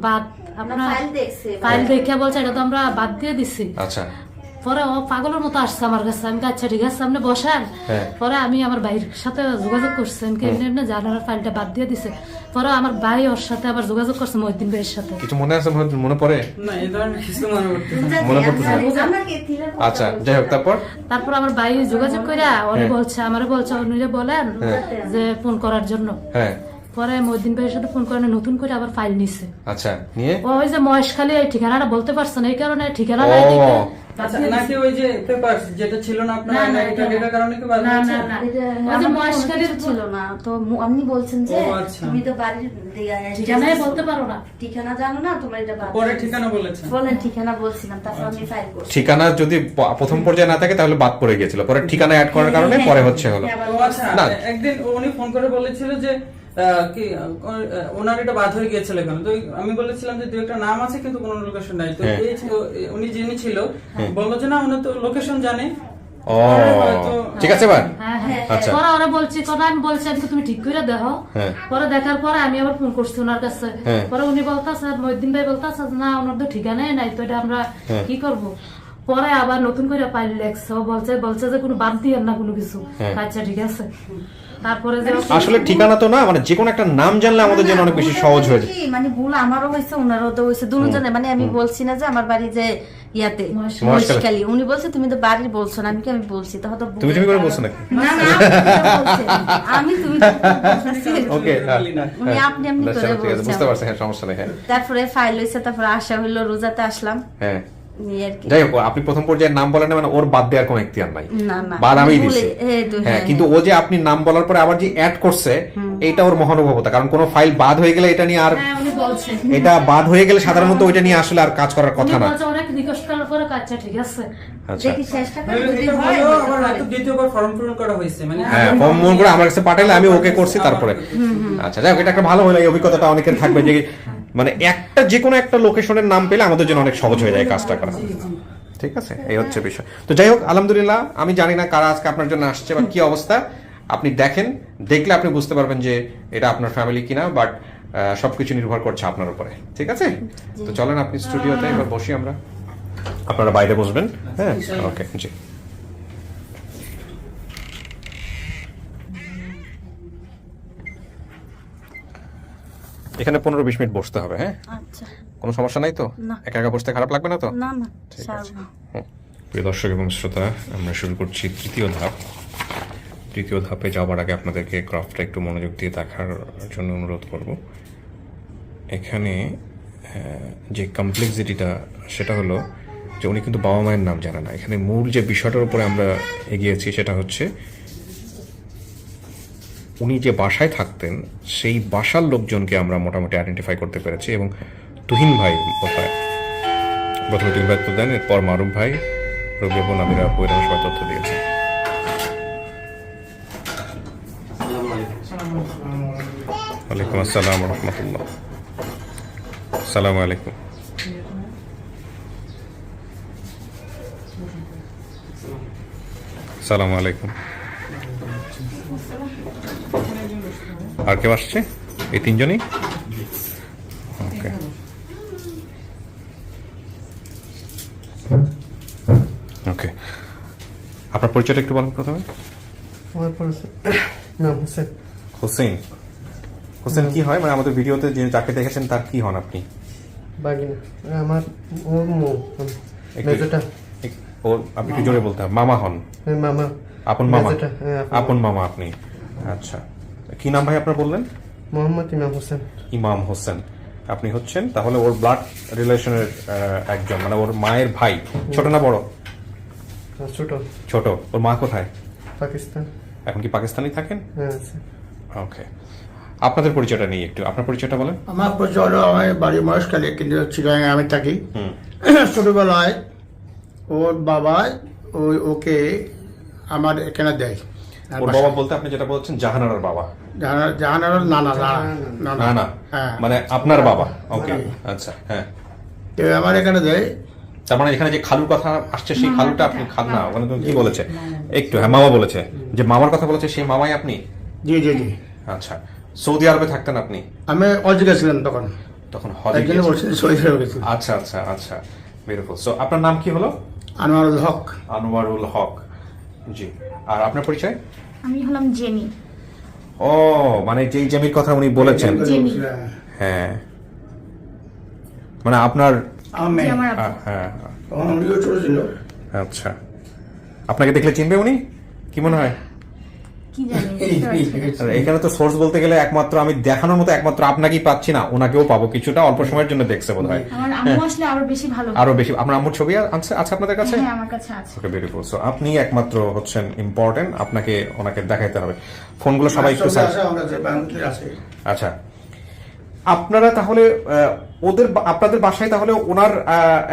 বাদ, আমরা আপনার ফাইল দেখছি। ফাইল দেখে বলছে এটা তো আমরা বাদ দিয়ে দিছি। আচ্ছা পরে ও পাগলের মতো আসছে আমার কাছে, আমি বলছি, আচ্ছা ঠিক আছে আপনি বসেন। হ্যাঁ। পরে আমি আমার ভাইয়ের সাথে যোগাযোগ করছি, আমি এমনি জানার ফাইলটা বাদ দিয়ে দিছে। পরে আমার ভাই ওর সাথে আবার যোগাযোগ করছে মহিউদ্দিন ভাইয়ের সাথে। কিছু মনে আছে মহিউদ্দিন? মনে পড়ে? না, এই ধরনের কিছু মনে করতেছে না। মনে পড়তেছে না? আমরা কি থ্রিলার করতে আচ্ছা, যাই হোক, তারপর তারপর আমার ভাই যোগাযোগ কইরা ওরে বলছে, আমারে বলছে উনিরে বলেন যে ফোন করার জন্য। হ্যাঁ, পরে মহিউদ্দিন ভাইয়ের সাথে ফোন করে নতুন করে আবার ফাইল নিছে। আচ্ছা, নিয়ে ও ওই যে মহেশখালী এই ঠিকানাটা বলতে পারছে না, এই কারণে ঠিকানা ও। নাই দেখে আচ্ছা, নাকি ওই যে পেপার যেটা ছিল না আপনার না, না, এটার কারণে কি বাদ না হয়েছে? না না, এটা ওই যে আমার মহেশখালীর কোনো কিছু ছিল না, তো আপনি বলছেন যে ও, আচ্ছা। তুমি তো বাড়ির ঠিকানাই বলতে পারো না। ঠিকানা জানো না, তোমার এটা বাদ পরে দিয়ে ঠিকানা বলেছেন? দিছি। বলেন ঠিকানা বলছিলাম, তারপর আমি ফাইল করছি। ঠিকানা যদি প্রথম পর্যায়ে না থাকে তাহলে বাদ পড়ে গিয়েছিল, পরে ঠিকানা অ্যাড করার কারণে পরে হচ্ছে হলো। ও আচ্ছা, না। একদিন উনি ফোন করে বলেছিল যে কি ওনার এটা বাদ হয়ে গিয়েছিল কেন, তো আমি বলেছিলাম যে দু একটা নাম আছে কিন্তু কোনো লোকেশন নাই। তো হ্যাঁ। এই উনি যিনি ছিল বললো যে না, উনি তো লোকেশন জানে। ও, পরে হয়তো ঠিক আছে এবার। হ্যাঁ হ্যাঁ। আচ্ছা। পরে ওরা বলছি কথা, আমি বলছি আমি তুমি ঠিক করে দেখো। হ্যাঁ। পরে দেখার পরে আমি আবার ফোন করছি ওনার কাছে। হ্যাঁ। পরে উনি বলতেছে, মহিউদ্দিন ভাই বলতেছে না ওনার তো ঠিকানাই নাই, তো এটা আমরা কি করব। পরে আবার নতুন করে ফাইল লেখছে, ও বলছে যে কোনো বাদ দিয়েন না কোনো কিছু। আচ্ছা ঠিক আছে। তারপরে যে আসলে ঠিকানা তো না, মানে যে কোনো একটা নাম জানলে আমাদের জন্য অনেক বেশি সহজ হয়ে যায়। কি, মানে ভুল আমারও হয়েছে, ওনারও তো হয়েছে, দুজনে। মানে আমি বলছি না যে আমার বাড়ি যে ইয়াতে মহেশখালী, উনি বলছে তুমি তো বাড়ির বলছো না, আমি বলছি তখন তো তুমি করে বলছো নাকি? না না, আপনি বলছেন। আমি তুমি ওকে, উনি আপনি এমনি করে ঠিক আছে, বলছেন। বুঝতে পারছি, হ্যাঁ, সমস্যা নেই। হ্যাঁ, তারপরে ফাইল হয়েছে, তারপরে আসা হইলো, রোজাতে আসলাম, হ্যাঁ, এই আর কি। যাই হোক, আপনি প্রথম পর্যায়ে নাম বলেন না, মানে ওর বাদ দেওয়ার কোনো এখতিয়ার নাই। না না, বাদ আমি ভুলে- দিছি। তো হ্যাঁ, কিন্তু ও যে আপনি নাম বলার পরে আবার যে অ্যাড করছে, এটা ওর মহানুভবতা। কারণ কোনো ফাইল বাদ হয়ে গেলে এটা নিয়ে আর, হ্যাঁ উনি বলছে, এটা বাদ হয়ে গেলে সাধারণত ওইটা নিয়ে আসলে আর কাজ করার উনি কথা না। বলছে অনেক রিকোয়েস্ট করার পরে আচ্ছা ঠিক আছে। আচ্ছা, দেখি চেষ্টা করি হয়তো যদি এটা হয় ভালো, হতে আবার পারে। হয়তো দ্বিতীয়বার ফর্ম পূরণ করা হয়েছে, মানে হ্যাঁ, ফর্ম মন করে আমার কাছে পাঠালে আমি ওকে করছি তারপরে। আচ্ছা, যাই হোক, এটা একটা ভালো হলো, এই অভিজ্ঞতাটা অনেকের থাকবে যে মানে একটা যে কোনো একটা লোকেশনের নাম পেলে আমাদের জন্য অনেক সহজ হয়ে যায় কাজটা করা। ঠিক আছে, এই হচ্ছে বিষয়। তো যাই হোক, আলহামদুলিল্লাহ, আমি জানি না কারা আজকে আপনার জন্য আসছে বা কি অবস্থা, আপনি দেখেন, দেখলে আপনি বুঝতে পারবেন যে এটা আপনার ফ্যামিলি কিনা, বাট সবকিছু নির্ভর করছে আপনার উপরে। ঠিক আছে, তো চলেন আপনি স্টুডিওতে এবার বসি আমরা, আপনারা বাইরে বসবেন। হ্যাঁ, ওকে, জি। এখানে 15-20 মিনিট বসতে হবে। হ্যাঁ, আচ্ছা, কোনো সমস্যা নাই তো? না। একা একা বসতে খারাপ লাগবে না তো? না না, ঠিক আছে। সারবো। প্রিয় দর্শক এবং শ্রোতা, আমরা শুরু করছি তৃতীয় ধাপ। তৃতীয় ধাপে যাওয়ার আগে আপনাদেরকে ক্রাফটটা একটু মনোযোগ দিয়ে দেখার জন্য অনুরোধ করব। এখানে যে কমপ্লেক্সিটিটা সেটা হলো যে উনি কিন্তু বাবা মায়ের নাম জানে না। এখানে মূল যে বিষয়টার উপরে আমরা এগিয়েছি সেটা হচ্ছে উনি যে বাসায় থাকতেন সেই বাসার লোকজনকে আমরা মোটামুটি আইডেন্টিফাই করতে পেরেছি। এবং তুহিন ভাই কোথায়, প্রথমে তুহিন ভাই তো দেন, এরপর মারুফ ভাই, রবি বোন, আমিরা আপু, এরকম সবাই তথ্য দিয়েছে। ওয়ালাইকুম আসসালাম রহমতুল্লাহ। আসসালামু আলাইকুম। সালাম আলাইকুম। আর কেউ আসছে? এই তিনজনই? ওকে। ওকে, আপনার পরিচয়টা একটু বলেন প্রথমে। আমার পরিচয় নাম হোসেন। হোসেন। হোসেন কি হয়, মানে আমাদের ভিডিওতে যে যাকে দেখেছেন তার কি হন আপনি? বাগিনা আমার ওর মেজোটা। ওর আপনি একটু জোরে বলতে হবে। মামা হন? মামা। আপন মামা? মেজোটা, হ্যাঁ, আপন মামা আপনি। আচ্ছা, কি নাম ভাই আপনার বললেন? মোহাম্মদ ইমাম হোসেন। ইমাম হোসেন। আপনি হচ্ছেন তাহলে ওর ব্লাড রিলেশনের একজন, মানে ওর মায়ের ভাই। ছোট না বড়? ছোট। ছোট। ওর মা কোথায়? পাকিস্তান। এখন কি পাকিস্তানি থাকেন? হ্যাঁ আছে। ওকে, আপনাদের পরিচয়টা নেই একটু, আপনার পরিচয়টা বলেন। আমার পরিচয় হলো, আমার বাড়ি মহেশখালী, কিন্তু চিটাগাঙে আমি থাকি। ছোটবেলায় ওর বাবা ওকে আমার এখানে দেয়। ওর বাবা বলতে আপনি যেটা বলছেন জাহানারার বাবা? জাহানার নানা না না, হ্যাঁ, মানে আপনার বাবা। ওকে, আচ্ছা, হ্যাঁ। তো আমার এখানে দেয়। তার মানে এখানে যে খালুর কথা আসছে, সেই খালুটা আপনি খাল না, ওখানে তো কি বলেছে একটু, হ্যাঁ মামা বলেছে, যে মামার কথা বলেছে সেই মামাই আপনি? জি জি জি। আচ্ছা, সৌদি আরবে থাকতেন আপনি? আমি হজে গেছিলাম তখন। তখন হজে একজনে গিয়েছেন? বলছেন সৌদি আরবে গেছি। আচ্ছা আচ্ছা আচ্ছা, বিউটিফুল। সো আপনার নাম কি হলো? আনোয়ারুল হক। আনোয়ারুল হক, জি। আর আপনার পরিচয়? আমি হলাম জেনি। ও, মানে যেই জমির কথা উনি বলেছেন। জেনি। হ্যাঁ, মানে আপনার? জি, আমার আপু। হ্যাঁ, তখন উনিও ছোট ছিল। আচ্ছা। আপনাকে দেখলে চিনবে উনি, কি মনে হয়? কি জানি, বুঝতে পারছি না। আর এখানে তো সোর্স বলতে গেলে একমাত্র আমি দেখানোর মতো একমাত্র আপনাকেই পাচ্ছি না, ওনাকেও পাবো কিছুটা, অল্প সময়ের জন্য দেখছে বোধ হয়। আমার আম্মু আসলে আরো বেশি ভালো হবে। আরো বেশি। আপনার আম্মুর ছবি আছে আপনাদের কাছে? হ্যাঁ, আমার কাছে আছে। ওকে, বিউটিফুল। সো আপনি একমাত্র হচ্ছেন ইম্পর্টেন্ট, আপনাকে ওনাকে দেখাইতে হবে। ফোনগুলো সবাই একটু সৌদি আছে, আমার কাছে বাংলাদেশে আছে। আচ্ছা, আপনারা তাহলে আপনাদের বাসায় তাহলে ওনার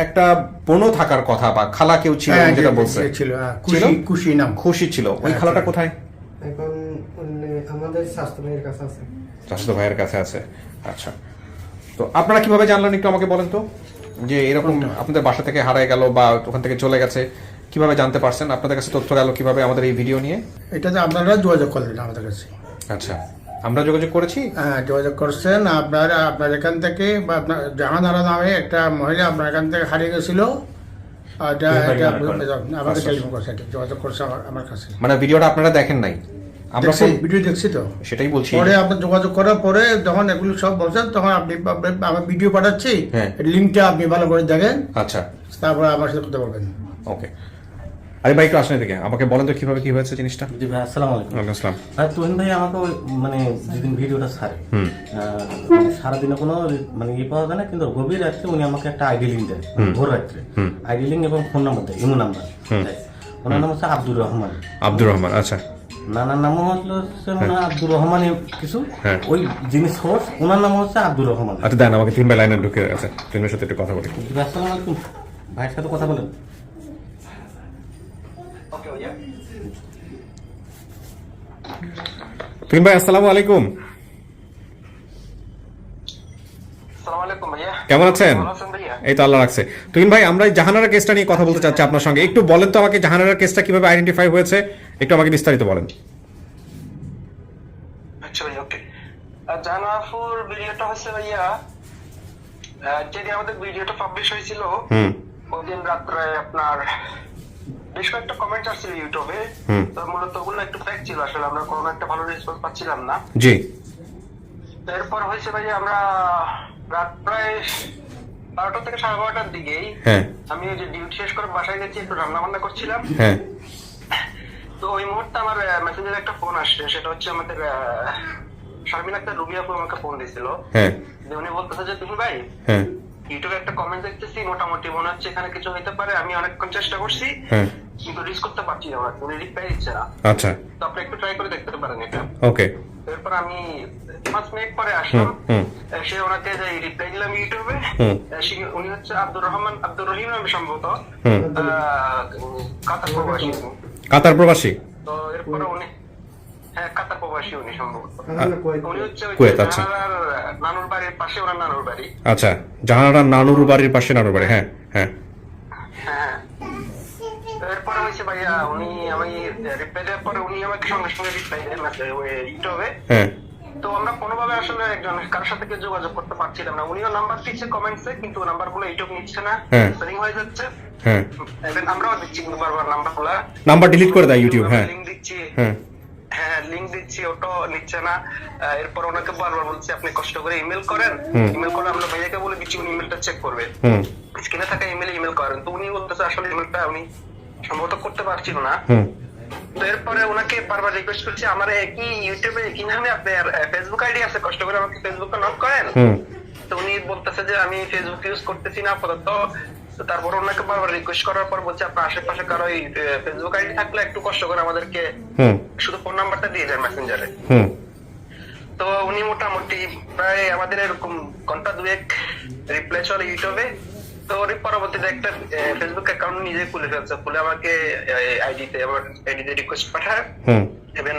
একটা বোনও থাকার কথা, বা খালা কেউ ছিল হ্যাঁ, যেটা জি, বলছে? জি, ছিল, হ্যাঁ। ছিল? খুশি নাম। খুশি ছিল। ওই হ্যাঁ, খালাটা ছিল। কোথায়? এখন আমাদের স্বাস্থ্য ভাইয়ের কাছে আছে। চাচাতো ভাইয়ের কাছে আছে। আচ্ছা, তো আপনারা কিভাবে জানলেন একটু আমাকে বলেন তো, যে এরকম আপনাদের বাসা থেকে হারায় গেল বা ওখান থেকে চলে গেছে, কিভাবে জানতে পারছেন? আপনাদের কাছে তথ্য গেল কিভাবে আমাদের এই ভিডিও নিয়ে? এটাতে আপনারা যোগাযোগ করলেন আমাদের কাছে। আচ্ছা, আমরা যোগাযোগ করেছি। হ্যাঁ, যোগাযোগ করছেন। আপনার এখান থেকে, বা আপনার জাহানারা নামে একটা মহিলা আপনার এখান থেকে হারিয়ে গেছিল। আমাকে টেলিফোন করছে, যোগাযোগ করছে আমার কাছে। মানে ভিডিওটা আপনারা দেখেন নাই? আমরা ভিডিও দেখছি তো, সেটাই বলছি। পরে আপনার যোগাযোগ করার পরে যখন এগুলো সব বলছেন, তখন আপনি আমার ভিডিও পাঠাচ্ছি, হ্যাঁ। লিঙ্কটা আপনি ভালো করে দেখেন, আচ্ছা, তারপরে আমার সাথে কথা বলবেন। ওকে। আরে ভাই একটু আসেন এদিকে, আমাকে বলেন তো কিভাবে কি হয়েছে জিনিসটা। জি ভাই, আসসালামু আলাইকুম। ওয়ালাইকুম আসসালাম। ভাই তুহিন ভাই আমাকে মানে যেদিন ভিডিওটা ছাড়ে, সারাদিনে কোনো মানে পাওয়া যায় না, কিন্তু গভীর রাত্রে উনি আমাকে একটা আইডি লিঙ্ক দেয়, ভোর রাত্রে আইডি লিঙ্ক এবং ফোন নাম্বার দেয়, ইমো নাম্বার। ওনার নাম হচ্ছে আব্দুর রহমান। আব্দুর রহমান, আচ্ছা। নানার নাম হচ্ছে আব্দুর রহমান কিছু, হ্যাঁ। ওই যিনি সোর্স ওনার নাম হচ্ছে আব্দুর রহমান। আচ্ছা, দেন আমাকে 3 ভাই লাইনে ঢুকে আছে, 3 ভাইয়ের সাথে একটু কথা বলি। জি ভাই, আসসালামু আলাইকুম। ভাইয়ের সাথে কথা বলেন। তুহিন ভাই আসসালামু আলাইকুম। আসসালামু আলাইকুম ভাইয়া। কেমন আছেন? ভালো আছেন ভাইয়া? এই তো আল্লাহ রাখছে। তুহিন ভাই, আমরা এই জাহানারা কেসটা নিয়ে কথা বলতে চাচ্ছি আপনার সঙ্গে। একটু বলেন তো আমাকে, জাহানারা কেসটা কিভাবে আইডেন্টিফাই হয়েছে, একটু আমাকে বিস্তারিত বলেন। আচ্ছা ভাইয়া, ওকে। জাহানারাপুর ভিডিওটা হচ্ছে ভাইয়া, যেদিন আমাদের ভিডিওটা পাবলিশ হয়েছিল, ওই দিন রাত্রে আপনার বেশ কয়েকটা কমেন্ট আসছিল ইউটিউবে। তো মূলত ওগুলো একটু ফেক ছিল, আসলে আমরা কোনো একটা ভালো রেসপন্স পাচ্ছিলাম না। জি। এরপর হয়েছে ভাইয়া, আমরা রাত প্রায় 12টা থেকে 12:30টার দিকেই, হ্যাঁ, আমি ওই যে ডিউটি শেষ করে বাসায় গেছি, একটু রান্না বান্না করছিলাম। হ্যাঁ। তো ওই মুহূর্তে আমার মেসেঞ্জারে একটা ফোন আসছে, সেটা হচ্ছে আমাদের শারমিন আক্তার রুবি আপু আমাকে ফোন দিয়েছিল। হ্যাঁ, যে উনি বলতেছে যে তুমি ভাই হ্যাঁ, ইউটিউবে একটা কমেন্ট দেখতেছি, মোটামুটি মনে হচ্ছে এখানে কিছু হইতে পারে, আমি অনেকক্ষণ চেষ্টা করছি হ্যাঁ, কিন্তু রিস্ক করতে পারছি না, উনি রিপ্লাই দিচ্ছে না। আচ্ছা, তো আপনি একটু ট্রাই করে দেখতে পারেন এটা। ওকে। এরপর আমি 5 মিনিট পরে আসলাম, সে ওনাকে যে রিপ্লাই দিলাম ইউটিউবে। উনি হচ্ছে আব্দুর রহিম নামে সম্ভবত, কাতার প্রবাসী। কাতার প্রবাসী? তো এরপরে উনি, হ্যাঁ কাতার প্রবাসী উনি সম্ভবত। উনি হচ্ছে কুয়েত, আচ্ছা। নানুর বাড়ির পাশে ওনার নানুর বাড়ি। আচ্ছা, জাহানারা নানুর বাড়ির পাশে নানুর বাড়ি, হ্যাঁ, হ্যাঁ। হ্যাঁ, এরপরে হয়েছে ভাইয়া উনি আমি রিপ্লাই দেওয়ার পরে উনি আমাকে সঙ্গে সঙ্গে রিপ্লাই দেন ইউটিউবে। হ্যাঁ তো আমরা কোনোভাবে আসলে একজন কারোর সাথে কেউ যোগাযোগ করতে পারছিলাম না। উনিও নাম্বার দিচ্ছে কমেন্টসে, কিন্তু নাম্বার গুলো ইউটিউব নিচ্ছে না, হ্যাঁ। সেটিং হয়ে যাচ্ছে। হ্যাঁ Even আমরাও দিচ্ছি কিন্তু বারবার নাম্বার গুলা, নাম্বার ডিলিট করে দেয় ইউটিউব। হ্যাঁ লিঙ্ক দিচ্ছি, হ্যাঁ হ্যাঁ লিঙ্ক দিচ্ছি, ওটাও নিচ্ছে না। এরপর ওনাকে বারবার বলছি আপনি কষ্ট করে ইমেল করেন, ইমেল করে আমরা ভাইয়াকে বলে দিচ্ছি উনি ইমেলটা চেক করবে, হুম স্ক্রিনে থাকা ইমেলে ইমেল করেন। তো উনি বলতেছে আসলে ইমেলটা উনি সম্ভবত করতে পারছিল না। হুম তো এরপরে ওনাকে বারবার রিকোয়েস্ট করছি আমার একই ইউটিউবে একই নামে আপনার ফেসবুক আইডি আছে, কষ্ট করে আমাকে ফেসবুকে নক করেন। হুম তো উনি বলতেছে যে আমি ফেসবুক ইউজ করতেছি না আপাতত। তো তারপর ওনাকে বারবার রিকোয়েস্ট করার পর বলছে আপনার আশেপাশে কারো এই ফেসবুক আইডি থাকলে একটু কষ্ট করে আমাদেরকে হুম শুধু ফোন নাম্বারটা দিয়ে দেন মেসেঞ্জারে। হুম তো উনি মোটামুটি প্রায় আমাদের এরকম ঘন্টা দুয়েক রিপ্লাই চলে ইউটিউবে। তো ওর পরবর্তীতে একটা ফেসবুক অ্যাকাউন্ট নিজে খুলে ফেলছে, খুলে আমাকে আইডিতে আমার আইডিতে রিকোয়েস্ট পাঠায়, হুম ইভেন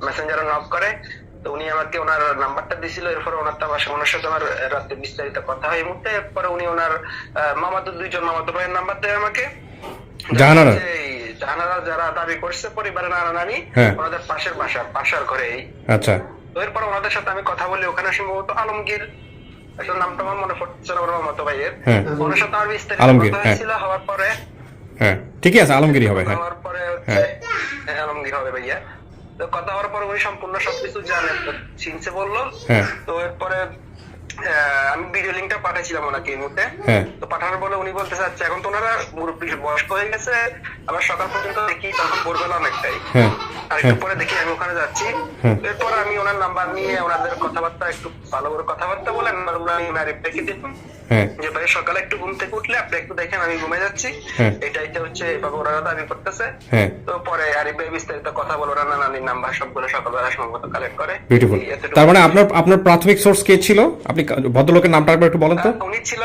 মেসেঞ্জারে নক করে। তো উনি আমাকে ওনার নাম্বারটা দিয়েছিল, এরপরে ওনার সাথে আমার রাতে বিস্তারিত কথা হয় এই মুহূর্তে। এরপরে উনি ওনার দুইজন মামাতো ভাইয়ের নাম্বার দেয় আমাকে, জাহানারা জাহানারা যারা দাবি করছে পরিবারের নানা নানি, হ্যাঁ। ওনাদের পাশের ঘরে। আচ্ছা তো এরপর ওনাদের সাথে আমি কথা বলি, ওখানে সম্ভবত আলমগীর একটা নামটা আমার মনে পড়ছে না, ওর মামাতো ভাইয়ের। হ্যাঁ। ওনার সাথে আমার বিস্তারিত আলমগীর, কথা হ্যাঁ। হয়েছিল। হওয়ার পরে হ্যাঁ ঠিকই আছে, আলমগীরই হবে। হ্যাঁ হওয়ার পরে হচ্ছে আলমগীর হবে ভাইয়া। তো কথা হওয়ার পরে উনি সম্পূর্ণ সবকিছু জানেন, চিনছে বললো। হ্যাঁ। তো এরপরে আমি ভিডিও লিঙ্কটা পাঠাইছিলাম ওনাকে এই মুহূর্তে। হ্যাঁ। তো পাঠানোর পরে উনি বলতেছে আচ্ছা এখন তো ওনারা মুরব্বী বয়স্ক হয়ে গেছে, আবার সকাল পর্যন্ত দেখি তখন ভোরবেলা অনেকটাই। হ্যাঁ আর একটু পরে দেখি আমি ওখানে যাচ্ছি। এরপর আমি ওনার নাম্বার নিয়ে ওনাদের কথাবার্তা একটু ভালো করে কথাবার্তা বলে নাম্বারগুলো আমি রেখে দিতাম হ্যাঁ যে ভাই সকালে একটু ঘুম থেকে উঠলে আপনি একটু দেখেন আমি ঘুমে যাচ্ছি, হ্যাঁ। এটা হচ্ছে এভাবে ওরা দাবি করতেছে। হ্যাঁ তো পরে আরিফ ভাই বিস্তারিত কথা বলে ওরা নানির নাম্বার সবগুলো সকালবেলা সম্ভবত কালেক্ট করে। বিউটিফুল। এতটুকু। তার মানে আপনার প্রাথমিক সোর্স কে ছিল? আপনি ভদ্রলোকের নামটা একবার একটু বলেন তো। উনি ছিল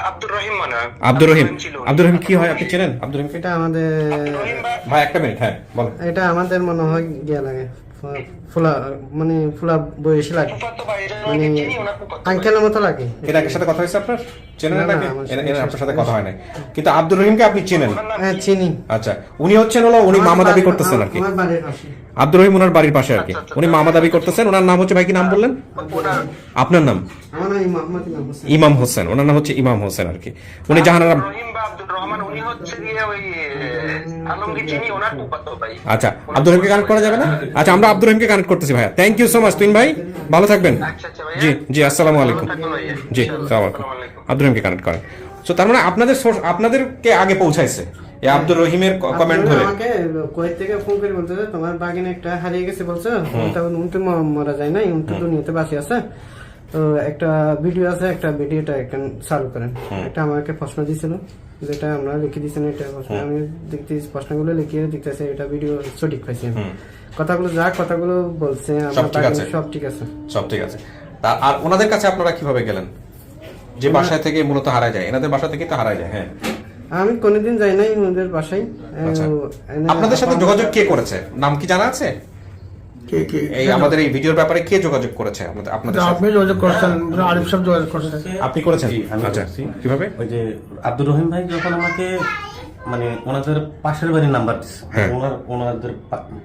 আব্দুর রহিম মনে হয়। আব্দুর রহিম। ছিল উনি। আব্দুর রহিম কি হয় আপনি চেনেন? আব্দুর রহিমকে? এটা আমাদের রহিম ভাই একটা মিনিট, হ্যাঁ বলেন। এটা আমাদের মনে হয় গিয়া লাগে ফুলা বয়সী লাগে, ফুফাতো ভাই, এটা মানে ওনাকে চিনি, ওনার ফুফাতো ভাই। আঙ্কেলের মতো লাগে। এর আগের সাথে কথা হয়েছে আপনার? চেনেন না, না, নাকি? আমার সাথে- এর আপনার সাথে কথা হয় নাই, কিন্তু আব্দুর রহিমকে আপনি চেনেন? ওনার নাম হ্যাঁ কি? চিনি। আচ্ছা, উনি হচ্ছেন হলো উনি মামা দাবি করতেছেন আর কি। আমার বাড়ির পাশে। আব্দুর রহিম ওনার বাড়ির পাশে আর কি, আচ্ছা, উনি মামা দাবি করতেছেন। ওনার নাম হচ্ছে, ভাই কি নাম বললেন ওনার আপনার? নাম আমার নাম মোহাম্মদ ইমাম হোসেন। ইমাম হোসেন, ওনার নাম হচ্ছে ইমাম হোসেন আর কি। উনি জাহানারা। রহিম বা আব্দুর রহমান, উনি হচ্ছে গিয়ে ওই আলমগীর চিনি, ওনার ফুফাতো ভাই। আচ্ছা, আব্দুর রহিমকে কানেক্ট করা যাবে না? আচ্ছা, আমরা আব্দুর রহিমকে কানেক্ট করতেছি ভাইয়া। থ্যাংক ইউ সো মাচ তুইন ভাই, ভালো থাকবেন। আচ্ছা আচ্ছা ভাইয়া। জি জি, আসসালামু আলাইকুম। ভালো থাকবেন ভাইয়া। জি ইনশাআল্লাহ। আসসালামু আলাইকুম। আসসালামু আলাইকুম। আব্দুর রহিমকে কানেক্ট করেন। সো তার মানে আপনাদের সোর্স আপনাদেরকে আগে পৌঁছাইছে এই আব্দুর রহিমের কমেন্ট ধরে। আমাকে কুয়েত থেকে ফোন করে বলতেছে তোমার বাগিনে একটা হারিয়ে গেছে বলছো, তখন উনি মারা যায় না, উনি তো দুনিয়াতে বাঁচে আছে। তো একটা ভিডিও আছে, একটা ভিডিওটা এখন চালু করেন। একটা আমাকে প্রশ্ন দিয়েছিল, যেটা আমরা লিখে দিয়েছেন, এটা প্রশ্ন আমি দেখতেছি, প্রশ্নগুলো লিখে দেখতেছি, এটা ভিডিও সঠিক পাইছি আমি। কথাগুলো কথাগুলো বলছে আমার ঠিক আছে। সব ঠিক আছে, সব ঠিক আছে। আর ওনাদের কাছে আপনারা কিভাবে গেলেন? যে বাসা থেকে মূলত হারায় যায়, এনাদের বাসা থেকে তো হারায় যায়। হ্যাঁ, আমি কোনোদিন যাই নাই ওদের বাসায়। আচ্ছা। আপনাদের সাথে যোগাযোগ কে করেছে? নাম কি জানা আছে? কে কে এই আমাদের এই ভিডিওর ব্যাপারে কে যোগাযোগ করেছে আপনাদের সাথে? আপনি যোগাযোগ করছেন, আরিফ সাহেব যোগাযোগ করছেন। আপনি করেছেন? জি, আমি আচ্ছা, করছি। কিভাবে? ওই যে আব্দুর রহিম ভাই যখন আমাকে মানে ওনাদের পাশের বাড়ির নাম্বার দিচ্ছে, হ্যাঁ। ওনাদের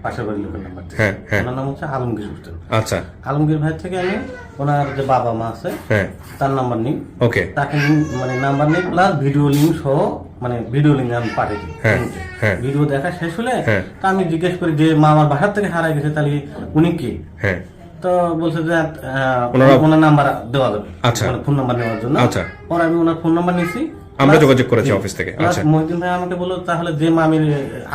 পাশের বাড়ির লোকের নাম্বার দিচ্ছে। হ্যাঁ, হ্যাঁ। ওনার নাম হচ্ছে আলমগীর হোসেন। আচ্ছা, আলমগীর ভাই থেকে আমি ওনার যে বাবা মা আছে হ্যাঁ, তার নাম্বার নিই, ওকে, তাকে মানে নাম্বার নেই প্লাস ভিডিও লিঙ্ক সহ, মানে ভিডিও লিঙ্ক আমি পাঠিয়ে দিই। হ্যাঁ, হ্যাঁ। ভিডিও দেখা শেষ হলে হ্যাঁ। তা আমি জিজ্ঞেস করি যে মা আমার বাসার থেকে হারাই গেছে, তাহলে উনি কি? হ্যাঁ, তো বলছে যে ওনারা- ওনার নাম্বার দেওয়া যাবে, আচ্ছা। ফোন নাম্বার নেওয়ার জন্য। আচ্ছা। পরে আমি ওনার ফোন নাম্বার নিয়েছি, আমরা Plus- যোগাযোগ করেছি জি। অফিস থেকে। Plus আচ্ছা। মহিউদ্দিন ভাই আমাকে বললো তাহলে যে মামির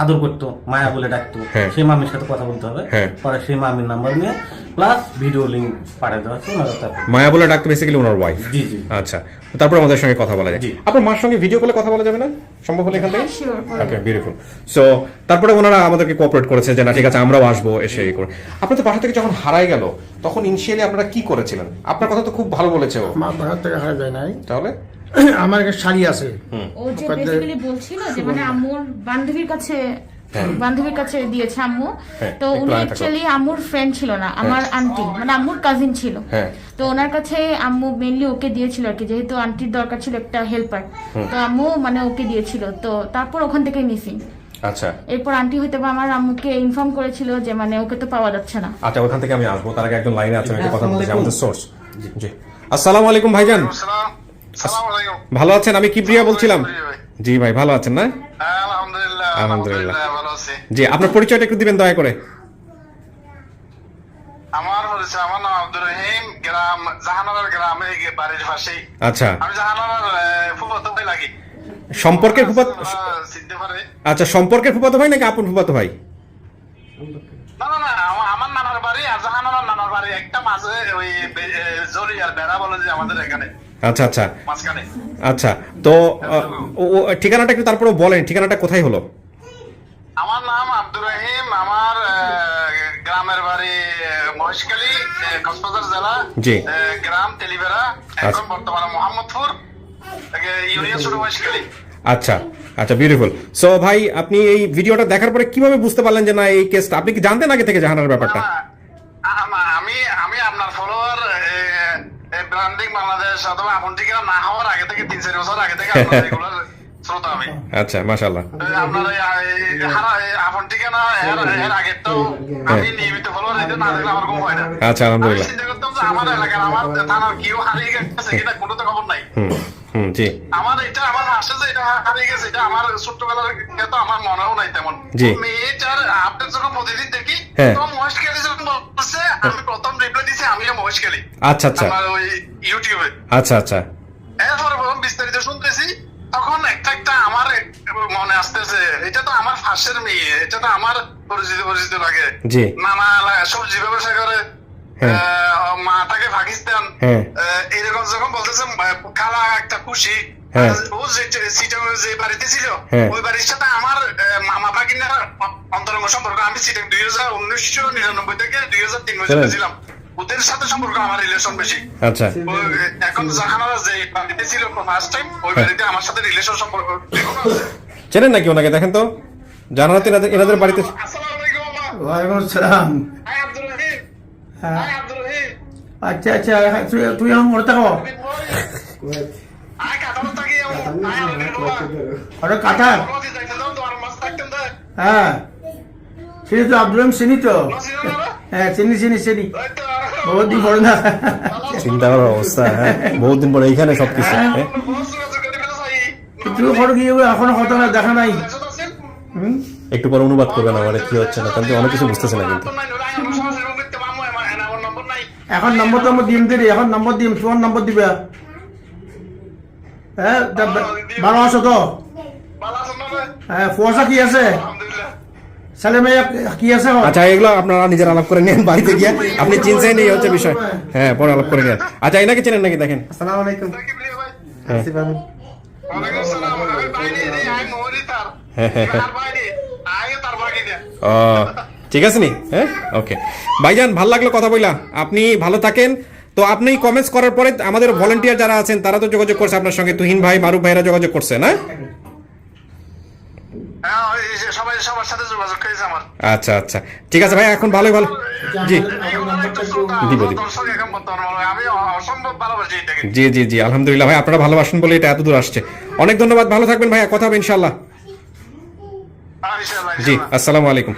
আদর করতো, মায়া বলে ডাকতো, হ্যাঁ। সেই মামির সাথে কথা বলতে হবে। হ্যাঁ। পরে সেই মামির নাম্বার নিয়ে প্লাস ভিডিও লিঙ্ক পাঠিয়ে দেওয়া হচ্ছে ওনারা তারপর। মায়া বলে ডাকতে বেসিক্যালি ওনার ওয়াইফ। জি জি। আচ্ছা, তারপর আমাদের সঙ্গে কথা বলা যায়। জি। আপনার মার সঙ্গে ভিডিও কলে কথা বলা যাবে না সম্ভব হলে এখান থেকে? Sure, ওকে, বিউটিফুল। সো তারপরে ওনারা আমাদেরকে কোঅপারেট করেছে যে না ঠিক আছে আমরাও আসবো, এসে এই করে। আপনাদের বাসা থেকে যখন হারাই গেল তখন ইনিশিয়ালি আপনারা কি করেছিলেন? আপনার কথা তো খুব ভালো বলেছে ও, আমার বাসার থেকে হারা যায় নাই। তাহলে আমার একটা শাড়ি আছে, ও যে বেসিক্যালি বলছিল যে মানে আম্মুর বান্ধবীর কাছে বান্ধবীর কাছে দিয়েছে আম্মু। হ্যাঁ, তো একটু উনি লাইনে থাকো। অ্যাকচুয়ালি আম্মুর ফ্রেন্ড ছিল না, আমার আন্টি মানে আম্মুর কাজিন ছিল। হ্যাঁ। তো ওনার কাছে আম্মু মেনলি ওকে দিয়েছিল আর কি, যেহেতু আন্টির দরকার ছিল একটা হেল্পার, তো আম্মু মানে ওকে দিয়েছিল। তো তারপর ওখান থেকে মিসিং। আচ্ছা এরপর আন্টি হয়তো বা আমার আম্মুকে ইনফর্ম করেছিল যে মানে ওকে তো পাওয়া যাচ্ছে না। আচ্ছা, ওখান থেকে আমি আসবো, তার আগে একদম লাইনে আছে, একটা কথা বলতে চাই, আমাদের সোর্স। জি, আসসালামু আলাইকুম ভাইজান, সালাম আলাইকুম। ভালো আছেন? আমি কিবরিয়া বলছিলাম। জি ভাই, ভালো আছেন না? আলহামদুলিল্লাহ। আলহামদুলিল্লাহ। ভালো আছি। জি, আপনার পরিচয়টা একটু দিবেন দয়া করে। আমার হচ্ছে, আমার নাম আব্দুর রহিম, গ্রাম জাহানারার গ্রামে, বাড়ির পাশেই। আচ্ছা, আমি জাহানারার ফুফাতো ভাই লাগি। সম্পর্কের ফুফাতো? চিনতে পারে? আচ্ছা, সম্পর্কের ফুফাতো ভাই নাকি আপন ফুফাতো ভাই? না না না, আমার নানার বাড়ি আর জাহানারার নানার বাড়ি একটা মাঝে, ওই জরি আর বেড়া বলে যে আমাদের এখানে। আচ্ছা আচ্ছা মাঝখানে। আচ্ছা, তো ঠিকানাটা একটু তারপরে বলেন, ঠিকানাটা কোথায় হলো? আমার নাম আব্দুর রহিম, আমার গ্রামের বাড়ি মহেশখালী, কক্সবাজার জেলা, জি। গ্রাম তেলিবেড়া, এখন বর্তমানে মোহাম্মদপুর, ইউনিয়ন ছোট মহেশখালী। আচ্ছা আচ্ছা, বিউটিফুল। সো ভাই, আপনি এই ভিডিওটা দেখার পরে কিভাবে বুঝতে পারলেন যে না এই কেসটা, আপনি কি জানতেন আগে থেকে জাহানার ব্যাপারটা? আমি আপনার ফলোয়ার, ব্র্যান্ডিং বাংলাদেশ অথবা আপন ঠিকানা না হওয়ার আগে থেকে 3-4 বছর আগে থেকে আপনার রেগুলার শ্রোতা আমি। আচ্ছা, মাশাআল্লাহ। আপনার আপন ঠিকানা এর আগে তো আমি নিয়মিত ফলোয়ার দিতে না দেখলে আমার ঘুম হয় না। আচ্ছা, আলহামদুলিল্লাহ। আমি চিন্তা করতাম যে আমার এলাকার, আমার থানার কেউ হারিয়ে গেছে কিনা, কোনো তো খবর নাই। জি আমার এটা, আমার আসে যে এটা হারিয়ে গেছে, এটা আমার ছোট্টবেলার তো আমার মনেও নাই তেমন। জি। মেয়েটার আপডেট যখন প্রতিদিন দেখি, হ্যাঁ। তো মহেশখালী যখন বলছে, আমি প্রথম রিপ্লাই দিছি আমিও মহেশখালী। আচ্ছা আচ্ছা আমার ওই ইউটিউবে। আচ্ছা আচ্ছা এরপরে প্রথম বিস্তারিত শুনতেছি, তখন একটা একটা আমার মনে আসতেছে, এটা তো আমার ফাঁসের মেয়ে, এটা তো আমার পরিচিত লাগে। জি। নানা সবজি ব্যবসা করে, মাটাকে পাকিস্তান, এরকম যখন বলতেছে, খালা একটা খুশি। ও যে বাড়িতে ছিল, ওই বাড়ির সাথে আমার মামা ভাগিনার অন্তরঙ্গ সম্পর্ক। আমি সিটাং 1999 থেকে 2003 পর্যন্ত ছিলাম, ওদের সাথে সম্পর্ক আমার রিলেশন বেশি। আচ্ছা, এখন জাহানারা যে বাড়িতে ছিল ফার্স্ট টাইম, ওই বাড়িতে আমার সাথে রিলেশন সম্পর্ক। চেনেন নাকি ওনাকে? দেখেন তো, জানারা তো এনাদের বাড়িতে। আসসালামু আলাইকুম মামা। ওয়ালাইকুম আসসালাম। হাই আব্দুর রহিম। হাই আব্দুর রহিম। আচ্ছা আচ্ছা, তুই আমার মনে থাকো। হাই কাটার থাকি। হাই আব্দুর ওটা কাটার। রহিম যাইতে দাও তো, আর মাছ থাকতেন দে। হ্যাঁ, চিনি তো, আব্দুল রহিম চিনি তো। নসিনা না? হ্যাঁ, চিনি। ওই তো বহুত দিন পরে না। চিন্তা করার অবস্থা, হ্যাঁ, বহুদিন পরে এইখানে সবকিছু। বস যোগাযোগ করে ফেলে চাই। তুই ফটো গিয়ে এখনো কত না দেখা নাই। একটু পরে অনুবাদ করবেন আমার কি হচ্ছে না, কারণ কি অনেক কিছু বুঝতেছে না কিন্তু। এখন নম্বর তো আমার দিম দিলি, এখন নম্বর দিম, তোমার নম্বর দিবে। হ্যাঁ, ভালো আছো তো? হ্যাঁ, পয়সা কি আছে? ছেলে মেয়ে কি আছে? আচ্ছা, এগুলো আপনারা নিজের আলাপ করে নেন বাড়িতে গিয়ে, আপনি চিনছেন এই হচ্ছে বিষয়। হ্যাঁ, পরে আলাপ করে নেন। আচ্ছা, এনাকে চেনেন নাকি? দেখেন। আসসালামু আলাইকুম। আসিফ আহমেদ। ও, ঠিক আছে নি? হ্যাঁ, ওকে ভাইজান, ভালো লাগলো কথা বইলা। আপনি ভালো থাকেন। তো আপনি কমেন্টস করার পরে আমাদের ভলান্টিয়ার যারা আছেন তারা তো যোগাযোগ করছে আপনার সঙ্গে, তুহিন ভাই, মারুফ ভাইরা যোগাযোগ করছে না? সবাই সবার সাথে যোগাযোগ করেছে আমার। আচ্ছা আচ্ছা, ঠিক আছে ভাই, এখন ভালোই ভালো। জি দিব। আমি অসম্ভব ভালোবাসি এটাকে। জি জি জি, আলহামদুলিল্লাহ ভাই, আপনারা ভালোবাসেন বলে এটা এত দূর আসছে। অনেক ধন্যবাদ, ভালো থাকবেন ভাইয়া, কথা হবে ইনশাল্লাহ। জি, আসসালামু আলাইকুম।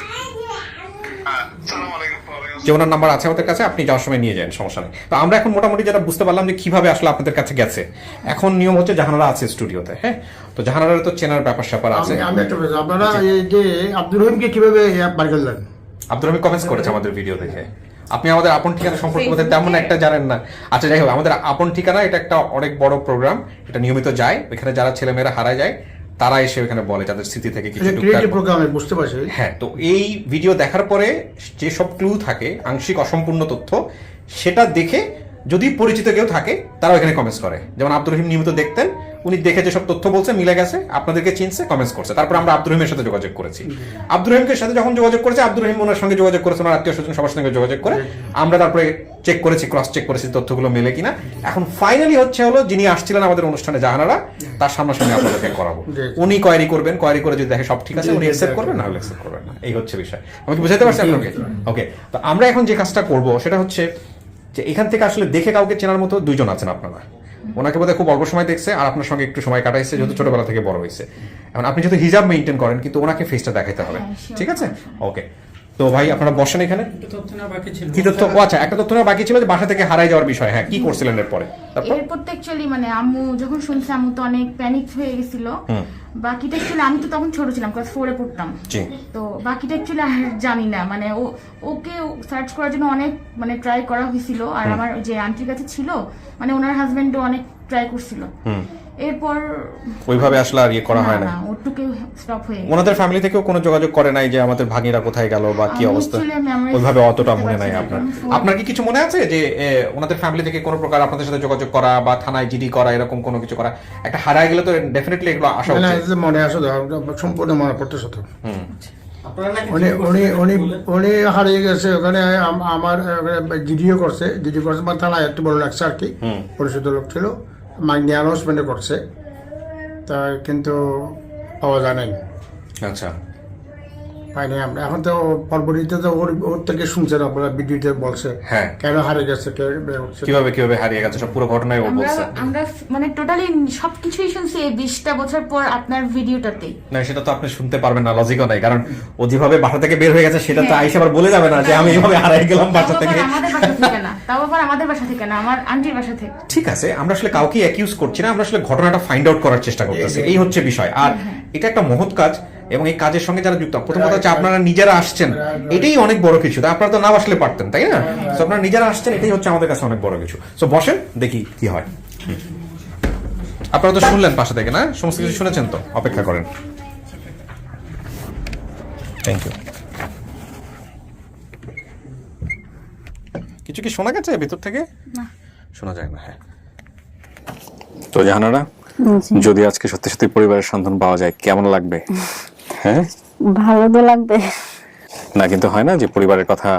যে ওনার নাম্বার আছে আমাদের কাছে, আপনি যাওয়ার সময় নিয়ে যান, সমস্যা নেই। তো আমরা এখন মোটামুটি যেটা বুঝতে পারলাম যে কিভাবে আসলে আপনাদের কাছে গেছে। এখন নিয়ম হচ্ছে জাহানারা আছে স্টুডিওতে, হ্যাঁ, তো জাহানারা তো চেনার ব্যাপার স্যাপার আছে। আমি একটা বলছি, আপনারা এই যে আব্দুল রহিমকে কিভাবে বার করলেন? আব্দুল রহিম কমেন্টস করেছে আমাদের ভিডিও দেখে। আপনি আমাদের আপন ঠিকানা সম্পর্কে বোধহয় তেমন একটা জানেন না। আচ্ছা, যাই হোক, আমাদের আপন ঠিকানা এটা একটা অনেক বড় প্রোগ্রাম, এটা নিয়মিত যায়। ওইখানে যারা ছেলেমেয়েরা হারায় যায় তারা এসে ওখানে বলে তাদের স্মৃতি থেকে কিছু ক্রিয়েটিভ প্রোগ্রাম, বুঝতে পারছি। হ্যাঁ, তো এই ভিডিও দেখার পরে যে সব ক্লু থাকে, আংশিক অসম্পূর্ণ তথ্য, সেটা দেখে যদি পরিচিত কেউ থাকে তারা ওখানে কমেন্টস করে। যেমন আব্দুল রহিম নিয়মিত দেখতেন, উনি দেখে যেসব তথ্য বলছে মিলে গেছে, আপনাদেরকে চিনছে, কমেন্টস করছে। তারপর আমরা আব্দুর রহিমের সাথে যোগাযোগ করেছি। আব্দুর রহিমের সাথে যখন যোগাযোগ করেছে, আব্দুর রহিম ওনার সঙ্গে যোগাযোগ করেছে, ওনার আত্মীয় স্বজন সবার সঙ্গে যোগাযোগ করে আমরা তারপরে চেক করেছি, ক্রস চেক করেছি তথ্যগুলো মেলে কিনা। এখন ফাইনালি হলো যিনি আসছিলেন আমাদের অনুষ্ঠানে জাহানারা, তার সামনাসামনি আপনাদেরকে করাবো। উনি কোয়ারি করবেন, কোয়ারি করে যদি দেখে সব ঠিক আছে উনি অ্যাকসেপ্ট করবেন, না হলে অ্যাকসেপ্ট করবেন না। এই হচ্ছে বিষয়। আমি কি বুঝাতে পারছি আপনাকে? ওকে, তো আমরা এখন যে কাজটা করব সেটা হচ্ছে যে এখান থেকে আসলে দেখে কাউকে চেনার মতো দুইজন আছেন আপনারা। ওনাকে বোধহয় খুব অল্প সময় দেখছে আর আপনার সঙ্গে একটু সময় কাটাইছে, যেহেতু ছোটবেলা থেকে বড় হয়েছে। এখন আপনি যেহেতু হিজাব মেইনটেইন করেন, কিন্তু ওনাকে ফেসটা দেখাইতে হবে, ঠিক আছে? ওকে, তো ভাই আপনারা বসেন এখানে। কি তথ্য? ও আচ্ছা, একটা তথ্য বাকি ছিল যে বাসা থেকে হারাই যাওয়ার বিষয়। হ্যাঁ, কি করছিলেন এরপরে? এরপর তো অ্যাকচুয়ালি মানে আম্মু যখন শুনছে, আম্মু তো অনেক প্যানিক হয়ে গেছিল। বাকিটা অ্যাকচুয়ালি আমি তো তখন ছোট ছিলাম, ক্লাস 4 এ পড়তাম। তো বাকিটা অ্যাকচুয়ালি জানি না, মানে ওকে সার্চ করার জন্য অনেক মানে ট্রাই করা হয়েছিল। আর আমার যে আন্টির কাছে ছিল, মানে ওনার হাজবেন্ডও অনেক ট্রাই করছিল। এরপর ওইভাবে আসলে আর ইয়ে করা হয় না, ওটুকে স্টপ হয়ে গেছে। ওনাদের ফ্যামিলি থেকেও কোনো যোগাযোগ করে নাই যে আমাদের ভাগিরা কোথায় গেল বা কি অবস্থা? ওইভাবে অতটা মনে নাই আপনার। আপনার কি কিছু মনে আছে যে ওনাদের ফ্যামিলি থেকে কোনো প্রকার আপনাদের সাথে যোগাযোগ করা বা থানায় জিডি করা, এরকম কোনো কিছু করা? একটা হারায় গেলে তো ডেফিনেটলি এগুলো আসা উচিত। মনে আসে, সম্পূর্ণ মনে পড়তেছে তো। উনি হারিয়ে গেছে ওখানে, আমার জিডিও করছে বা থানায় একটু বড় লাগছে আর কি, পরিচিত লোক ছিল, মাইন্ড অ্যানাউন্সমেন্ট করছে, তা কিন্তু পাওয়া যায় নাই। আচ্ছা, পাইনি আমরা। এখন তো পরবর্তীতে তো ওর থেকে শুনছেন আপনারা, ভিডিওতে বলছে কেন হারিয়ে গেছে, কিভাবে হারিয়ে গেছে, সব পুরো ঘটনাই ও বলছে। আমরা মানে টোটালি সবকিছুই শুনছি এই 20টা বছর পর আপনার ভিডিওটাতে। না, সেটা তো আপনি শুনতে পারবেন না, লজিকও নাই, কারণ ও যেভাবে বাসা থেকে বের হয়ে গেছে সেটা তো আইসা আবার বলে যাবে না যে আমি এইভাবে হারিয়ে গেলাম বাসা থেকে। আমাদের বাসা থেকে না, তাও আবার আমাদের বাসা থেকে না, আমার আন্টির বাসা থেকে। ঠিক আছে, আমরা আসলে কাউকে অ্যাকিউজ করছি না, আমরা আসলে ঘটনাটা ফাইন্ড আউট করার চেষ্টা করতেছি, এই হচ্ছে বিষয়। আর এটা একটা মহৎ কাজ, এবং এই কাজের সঙ্গে যারা যুক্ত, প্রথম কথা হচ্ছে আপনারা নিজেরা আসছেন, এটাই অনেক বড় কিছু। আপনারা তো না আসলে পারতেন, তাই না? তো আপনারা নিজেরা আসছেন, এটাই হচ্ছে আমাদের কাছে অনেক বড় কিছু। তো বসেন, দেখি কি হয়। আপনারা তো শুনলেন পাশা থেকে, না? সমস্ত কিছু শুনেছেন তো? অপেক্ষা করেন। Thank you. কিছু কি শোনা গেছে ভিতর থেকে? শোনা যায় না। হ্যাঁ, তো জাহানারা, যদি আজকে সত্যি সত্যি পরিবারের সন্তান পাওয়া যায় কেমন লাগবে? হ্যাঁ, ভালো তো লাগবে না, কিন্তু হয় না যে পরিবারের কথা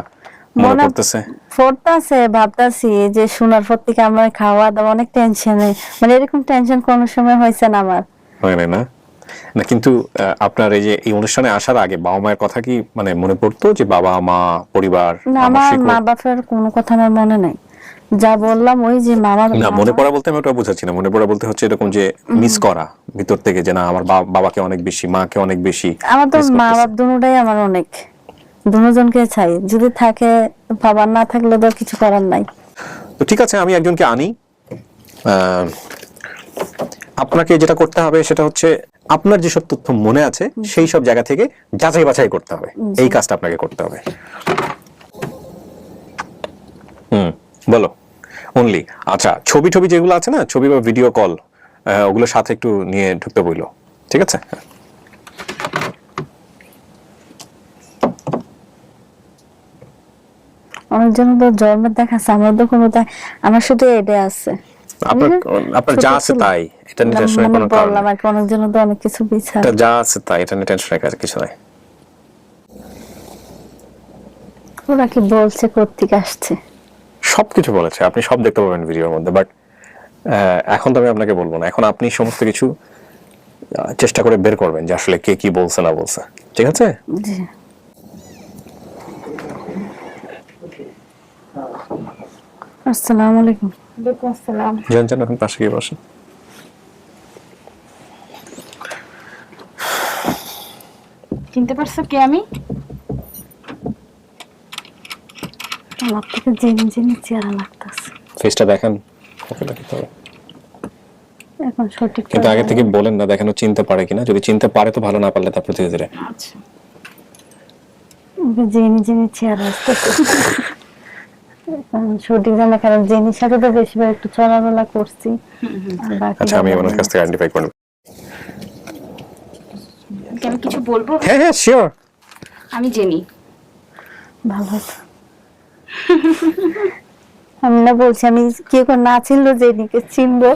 মনে পড়তেছে, ভাবতেছি যে শোনার পর থেকে আমার খাওয়া দাওয়া অনেক টেনশনে, মানে এরকম টেনশন কোনো সময় হয়েছে না আমার। হয় না? না, কিন্তু আপনার এই যে এই অনুষ্ঠানে আসার আগে বাবা মায়ের কথা কি মানে মনে পড়তো, যে বাবা মা পরিবার? না, আমার মা বাবার কোনো কথা আমার মনে নাই। যা বললাম ওই যে মামা, না মনে পড়া বলতে আমি ওটা বুঝাচ্ছি না, মনে পড়া বলতে হচ্ছে এরকম যে মিস করা ভিতর থেকে, যে না আমার বাবাকে অনেক বেশি, মাকে অনেক বেশি। আমার তো মা বাবা দুটোটাই আমার অনেক, দুজনকে চাই, যদি থাকে, বাবা না থাকলে তো কিছু করার নাই। তো ঠিক আছে, আমি একজনকে আনি। আপনাকে যেটা করতে হবে সেটা হচ্ছে আপনার যেসব তথ্য মনে আছে সেই সব জায়গা থেকে যাচাই বাছাই করতে হবে, এই কাজটা আপনাকে করতে হবে। বলো অনলি। আচ্ছা, ছবি যেগুলো আছে না, ছবি বা ভিডিও কল, ওগুলো সাথে একটু নিয়ে ঢুকতে বইলো, ঠিক আছে? আমার জন্য তো জন্মের দেখাচ্ছে, আমার তো কোনো, আমার শুধু এটা আছে, আপনার যা আছে তাই, এটা নিয়ে টেনশনের কোনো কারণ নেই। আমার অনেক জন্য তো অনেক কিছু বিচার, এটা যা আছে তাই, এটা নিয়ে টেনশনের কাজ কিছু নাই। ওরা কি বলছে কর্তৃক আসছে, সবকিছু বলেছে, আপনি সব দেখতে পাবেন ভিডিওর মধ্যে। বাট এখন তো আমি আপনাকে বলবো না, এখন আপনি সমস্ত কিছু চেষ্টা করে বের করবেন যে আসলে কে কি বলছে না বলছে, ঠিক আছে? জি। আসসালামু আলাইকুম। ওয়ালাইকুম আসসালাম। জান এখন পাশে গিয়ে বসেন। চিনতে পারছো কে আমি? আমার থেকে জিনি চেহারা লাগতেছে। ফেসটা দেখেন, ওকে দেখতে হবে। এখন সঠিক কিন্তু আগে থেকে বলেন না, দেখেন ও চিনতে পারে কিনা, যদি চিনতে পারে তো ভালো, না পারলে তারপর ধীরে ধীরে। আচ্ছা, জিনি চেহারা আসতেছে সঠিক জানা, কারণ জিনির সাথে তো বেশিরভাগ একটু চলাফেরা করছি। আচ্ছা, আমি ওনার কাছ থেকে আইডেন্টিফাই করব। আমি কিছু বলবো? হ্যাঁ শিওর। আমি জেনি। ভালো, আমি না বলছি, আমি কে না চিনলো জেনিকে চিনবো।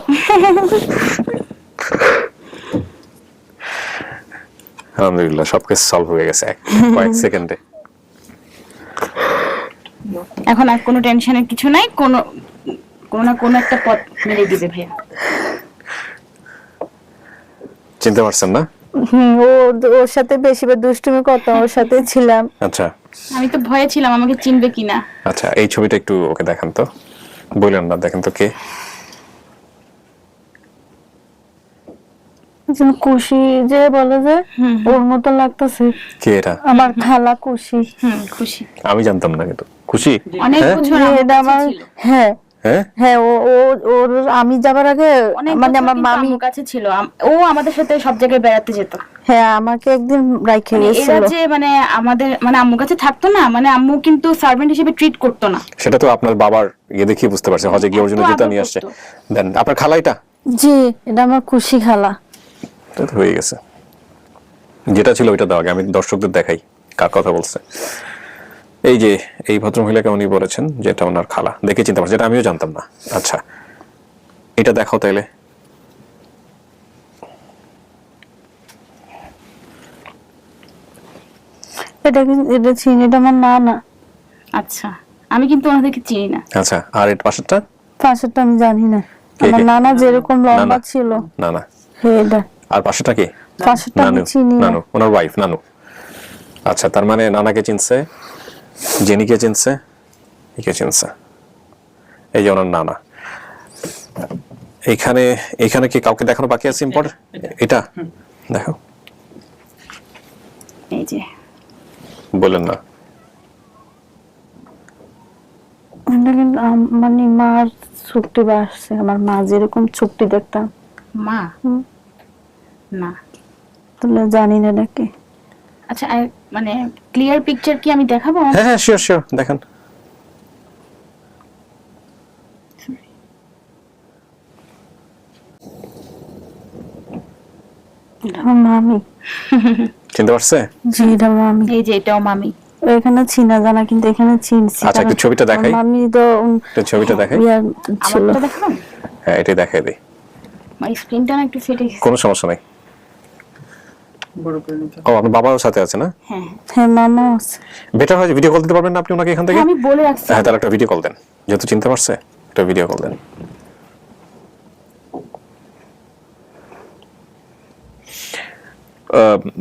আলহামদুলিল্লাহ সবকিছু সলভ হয়ে গেছে কয়েক সেকেন্ডে। এখন আর কোনো টেনশনের কিছু নাই, কোনো কোনো না কোনো একটা পথ মেরে দিবে ভাইয়া। চিনতে পারছেন না? ওর সাথে বেশিবার দুষ্টুমি করতাম, ওর সাথে ছিলাম। আচ্ছা আমি তো ভয়ে ছিলাম আমাকে চিনবে কিনা। আচ্ছা, এই ছবিটা একটু ওকে দেখান তো, বললেন না, দেখেন তো কে। খুশি যে বলে যে ওর মতো লাগতেছে। কে এটা? আমার খালা খুশি। খুশি। আমি জানতাম না কিন্তু। খুশি? অনেক হ্যাঁ? বছর এটা আমার, হ্যাঁ হ্যাঁ হ্যাঁ, ওর আমি যাবার আগে মানে আমার মামি কাছে ছিল, ও আমাদের সাথে সব জায়গায় বেড়াতে যেত। হ্যাঁ আমাকে একদিন রাইখে এরা গেছিল। যে মানে আমাদের মানে আম্মুর কাছে থাকতো না, মানে আম্মু কিন্তু সার্ভেন্ট হিসেবে ট্রিট করতো না। সেটা তো আপনার বাবার ইয়ে দেখে বুঝতে পারছি, হজে গিয়ে ওর জন্য জুতা নিয়ে আসছে। দেন আপনার খালা এটা? জি, এটা আমার খুশি খালা। এটা তো হয়ে গেছে, যেটা ছিল ওইটা দাও আগে, আমি দর্শকদের দেখাই কার কথা বলছে। এই যে এই ভদ্রমহিলাকে উনি বলেছেন যে এটা ওনার খালা, দেখে চিন্তা পারছি, যেটা আমিও জানতাম না। আচ্ছা এটা দেখাও তাইলে। এটা চিনি, এটা আমার নানা। আচ্ছা, আমি কিন্তু ওনাদেরকে চিনি না। আচ্ছা, আর এর পাশেরটা? পাশেরটা আমি জানি না। কে আমার কে? নানা যেরকম লম্বা নানা। ছিল। না না, হ্যাঁ এটা আর পাশেরটা কি? পাশেরটা আমি নানু, চিনি না। নানু ওনার ওয়াইফ নানু। আচ্ছা, তার মানে নানাকে চিনছে, জেনিকে চিনছে, একে চিনছে, এই যে ওনার নানা। এইখানে এখানে কি কাউকে দেখানো বাকি আছে ইম্পর্টেন্ট? এটা দেখো, এই যে বলেন না। এটা কিন্তু মানে মার চুক্তি বাড়ছে, আমার মা যেরকম চুক্তি দেখতাম। মা? না। তাহলে জানি না নাকি। আচ্ছা, আর মানে ক্লিয়ার পিকচার কি আমি দেখাবো? হ্যাঁ হ্যাঁ, শিওর শিওর, দেখেন। এটা আমার মামি। চিনতে পারছে? জি, এটা মামি। এই যে এটাও মামি। এখানে চিনা জানা, কিন্তু এখানে চিনছি। আচ্ছা, একটু ছবিটা দেখাই। মামি তো একটু ছবিটা দেখাই। ছিল। আমারটা দেখাবেন? হ্যাঁ, এটাই দেখাই দিই, আমার স্ক্রিনটা না একটু ফেটে গেছে। কোনো সমস্যা নাই। বড় করে নিতে। ও আপনার বাবাও সাথে আছে না? হ্যাঁ হ্যাঁ মামা আছে। বেটার হয় ভিডিও কল দিতে পারবেন না আপনি ওনাকে এখান থেকে? হ্যাঁ, আমি বলে রাখছি। হ্যাঁ, তাহলে একটা ভিডিও কল দেন, যেহেতু চিনতে পারছে একটা ভিডিও কল দেন।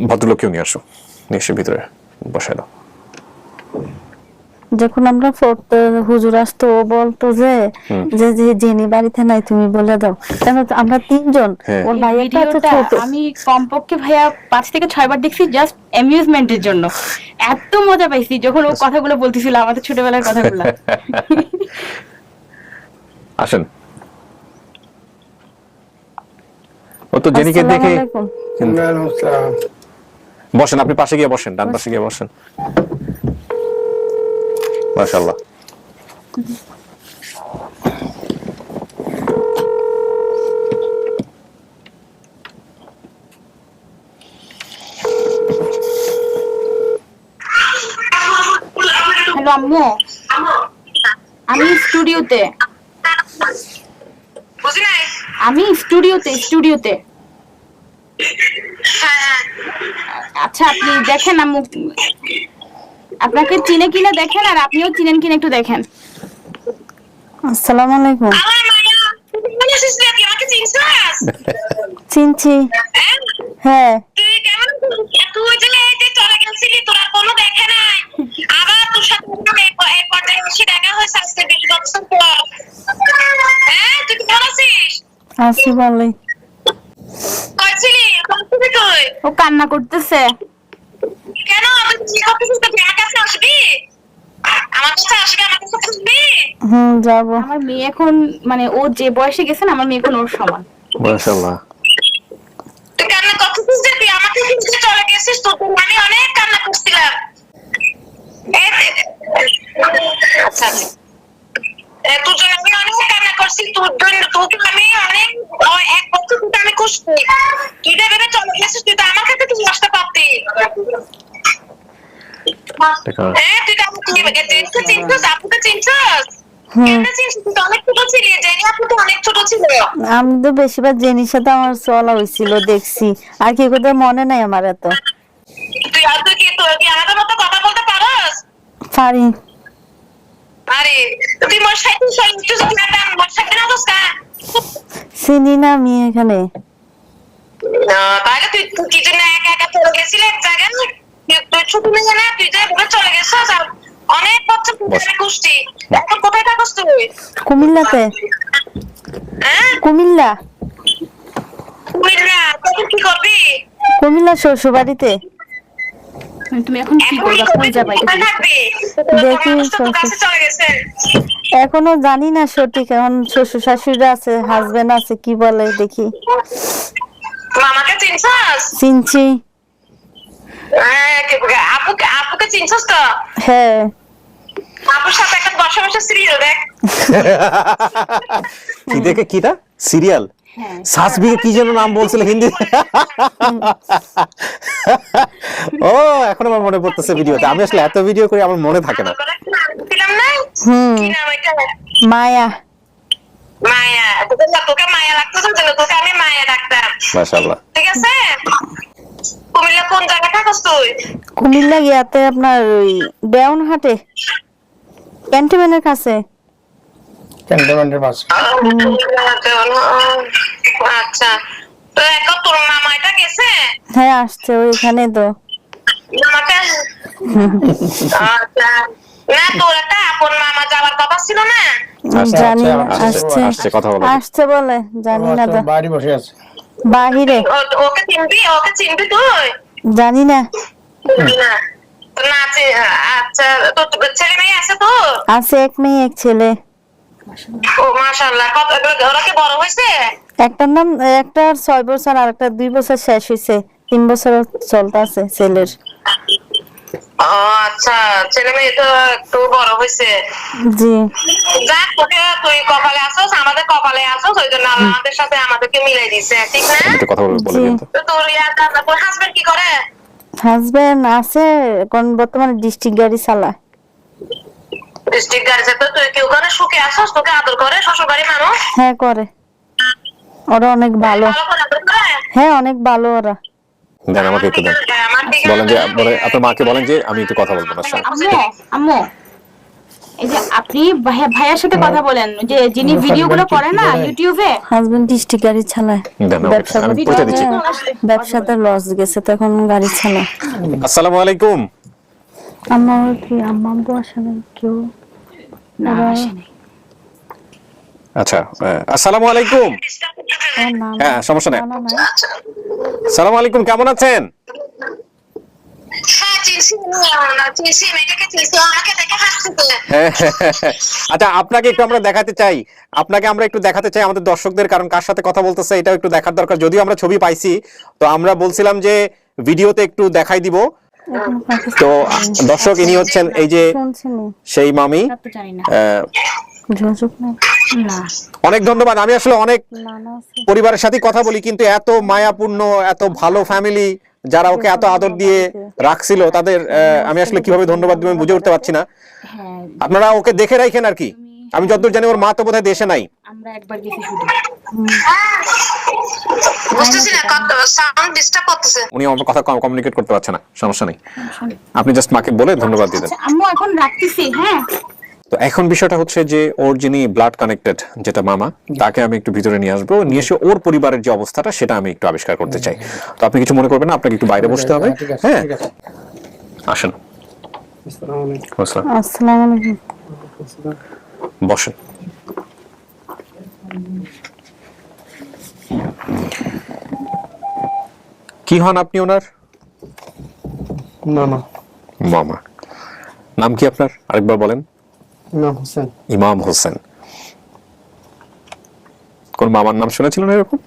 ভদ্রলোককেও নিয়ে আসো, নিশ্চয় ভিতরে বসাই দাও। যখন আমরা পড়তে হুজুর আসতো, ও বলতো যে যে জেনি বাড়িতে নাই, তুমি বলে দাও। কেন আমরা তিনজন, হ্যাঁ। ওর ভাই একটা তো ভিডিওটা ছোট। আমি কমপক্ষে ভাইয়া 5 থেকে 6 বার দেখছি, জাস্ট অ্যামিউজমেন্টের জন্য। এত মজা পাইছি যখন ও কথাগুলো বলতেছিল, আমাদের ছোটবেলার কথাগুলো। আসেন, ও তো জেনিকে আসসালামু দেখে। আলাইকুম। বসেন, আপনি পাশে গিয়ে বসেন, ডান পাশে গিয়ে বসেন। মাশাআল্লাহ। হ্যালো আম্মু, আমি স্টুডিওতে। আমি স্টুডিওতে। আচ্ছা, আপনি দেখেন আম্মু, আপনাকে চিনে কিনা দেখেন, আর আপনিও চিনেন কিনা একটু দেখেন। আসসালামু আলাইকুম। চিনছি। হ্যাঁ আসি ভালোই। ও কান্না করতেছে। কেন আসবি? আমার কাছে আসবি, আমার কাছে আসবি। যাবো। আমার মেয়ে এখন মানে ও যে বয়সে গেছে না, আমার মেয়ে এখন ওর সমান। মাশাআল্লাহ। তুই কান্না করছিস যে তুই আমাকে কিন্তু চলে গেছিস, তো আমি অনেক কান্না করছিলাম। আচ্ছা, তোর জন্য আমি অনেক কান্না করছি, তোকে আমি অনেক 1 বছর তোকে আমি খুশি। তুই তো ভেবে চলে গেছিস, তুই তো আমার কাছে তুই আসতে পারতি। হ্যাঁ, তুই তো আমাকে চিনছিস, আপুকে চিনছিস। আমি তো বেশিরভাগ জেনির সাথে আমার চলা হয়েছিল, দেখছি। আর কি কথা মনে নাই আমার এত। তুই কি আমাদের মতো কথা বলতে পারস? পারি। আরে তুই মোর সাথে একটু ম্যাডাম মোর সাথে না দোস্ত চিনি না আমি এখানে। তাহলে তুই কি জন্য একা একা চলে গেছিলি এক জায়গায়? তুই ছোট মেয়ে না, তুই যে চলে গেছিস আর অনেক বছর পরে কুষ্টি, এখন কোথায় থাকস তুই? কুমিল্লাতে। হ্যাঁ কুমিল্লা। কুমিল্লা, তখন কি করবি? কুমিল্লা শ্বশুর বাড়িতে। তুমি এখন কি করবে? কোন যাবে? কোথায় থাকবি? দেখি তোর কাছে চলে গেছে। এখনো জানি না সঠিক, এখন শ্বশুর শাশুড়ি আছে, হাজবেন্ড আছে, কি বলে দেখি। মামাকে চিনছস? চিনছি। আপুকে চিনছস তো? হ্যাঁ। আপুর সাথে একটা বসে বসে সিরিয়াল দেখ। কি দেখে? কিটা সিরিয়াল? সাসবি কি যেন নাম বলছিল হিন্দি। ও এখন আমার মনে পড়তেছে ভিডিওতে। আমি আসলে এত ভিডিও করি আমার মনে থাকে না। কি নাম এটা? মায়া। মায়া। তোকে মায়া লাগতেছে, তোকে আমি মায়া ডাকতাম। মাশাআল্লাহ। ঠিক আছে। কুমিল্লা কোন জায়গায় থাকস তুই? কুমিল্লা গিয়াতে আপনার ওই দেওয়ানহাটে ক্যান্টনমেন্টের কাছে। ক্যান্টনমেন্টের পাশে। আচ্ছা, তো এখন তোর মামা এটা গেছে? হ্যাঁ আসছে ওইখানে তো। মামাকে আচ্ছা, না তোর একটা আপন মামা যাওয়ার কথা ছিল না? জানি না, আসছে আসছে কথা বলে। আসছে বলে, জানি না তো। বাড়ি বসে আছে বাহিরে। ওকে চিনবি তুই? জানি না। না তো না আচ্ছা, তো ছেলে মেয়ে আছে তো? আছে এক মেয়ে এক ছেলে। ও মাশাআল্লাহ, ওরা কি বড় হয়েছে? একটার নাম, একটার 6 বছর আর একটা 2 বছর শেষ হয়েছে, 3 বছর চলতে আছে ছেলের। ও আচ্ছা, ছেলে মেয়ে তো একটু বড় হয়েছে। জি। যাক, তুই কপালে আসোস, আমাদের কপালে আসোস, ওই জন্য আল্লাহ আমাদের সাথে আমাদেরকে মিলাই দিছে, ঠিক না? একটু কথা বলে দিন তো। তো তোর হাজবেন্ড কি করে? হাজবেন্ড আছে এখন বর্তমানে ডিস্ট্রিক্ট গাড়ি চালায়। ডিস্ট্রিক্ট গাড়িতে তো তুই কি ওখানে সুখে আসোস? তোকে আদর করে শ্বশুর বাড়ি মানুষ? হ্যাঁ করে, ওরা অনেক ভালো। ভালো করে আদর করে? হ্যাঁ অনেক ভালো ওরা। দেন আমাকে একটু দেন। বলেন যে আপনার মাকে বলেন যে আমি একটু কথা বলবো না স্যার। আম্মু এই যে আপনি ভাইয়ার সাথে কথা বলেন, যে যিনি ভিডিওগুলো করে না ইউটিউবে। হাজবেন্ড ডিস্ট্রিক্ট গাড়ি চালায়। ব্যবসাতে লস গেছে তো এখন গাড়ি চালায়। আসসালামু আলাইকুম। আমার কি আম্মা আব্বু আসে না কেউ? না আসে নাই। আচ্ছা, আসসালামু আলাইকুম। হ্যাঁ সমস্যা নেই। আসসালামু আলাইকুম, কেমন আছেন? হ্যাঁ চিনছি, মেয়েটাকে চিনছি, আমাকে দেখে হাসছে। আচ্ছা, আপনাকে একটু আমরা দেখাতে চাই, আমাদের দর্শকদের, কারণ কার সাথে কথা বলতেছে এটাও একটু দেখার দরকার। যদিও আমরা ছবি পাইছি, তো আমরা বলছিলাম যে ভিডিওতে একটু দেখাই দিব। তো দর্শক, ইনি হচ্ছেন এই যে সেই মামি। অনেক ধন্যবাদ। আমি আসলে অনেক পরিবারের সাথে কথা বলি, কিন্তু এত মায়াপূর্ণ, এত ভালো ফ্যামিলি যারা ওকে এত আদর দিয়ে রাখছিল, তাদের আমি আসলে কিভাবে ধন্যবাদ দিব বুঝে উঠতে পারছি না। আপনারা ওকে দেখে রাখেন আর কি। আমি যতদূর জানি ওর মা তো বোধহয় দেশে নাই। আমরা একবার গেছি শুধু। বুঝতেছি না, সাউন্ড ডিস্টার্ব করতেছে। উনি আমার কথা কমিউনিকেট করতে পারছে না, সমস্যা নেই। আপনি জাস্ট মাকে বলে ধন্যবাদ দিবেন। আম্মু এখন রাখতেছি। হ্যাঁ, তো এখন বিষয়টা হচ্ছে যে ওর যিনি ব্লাড কানেক্টেড, যেটা মামা, তাকে আমি একটু ভিতরে নিয়ে আসবো, নিয়ে এসে ওর পরিবারের যে অবস্থাটা সেটা আমি একটু আবিষ্কার করতে চাই। তো আপনি কিছু মনে করবেন না, আপনাকে একটু বাইরে বসতে হবে। হ্যাঁ আসেন। আসসালামু আলাইকুম। বসেন। কি হন আপনি ওনার? মামা। মামা। নাম কি আপনার? আরেকবার বলেন। ইমাম হোসেন। ইমাম হোসেন। কোন মামার নাম শুনেছিলেন এরকম?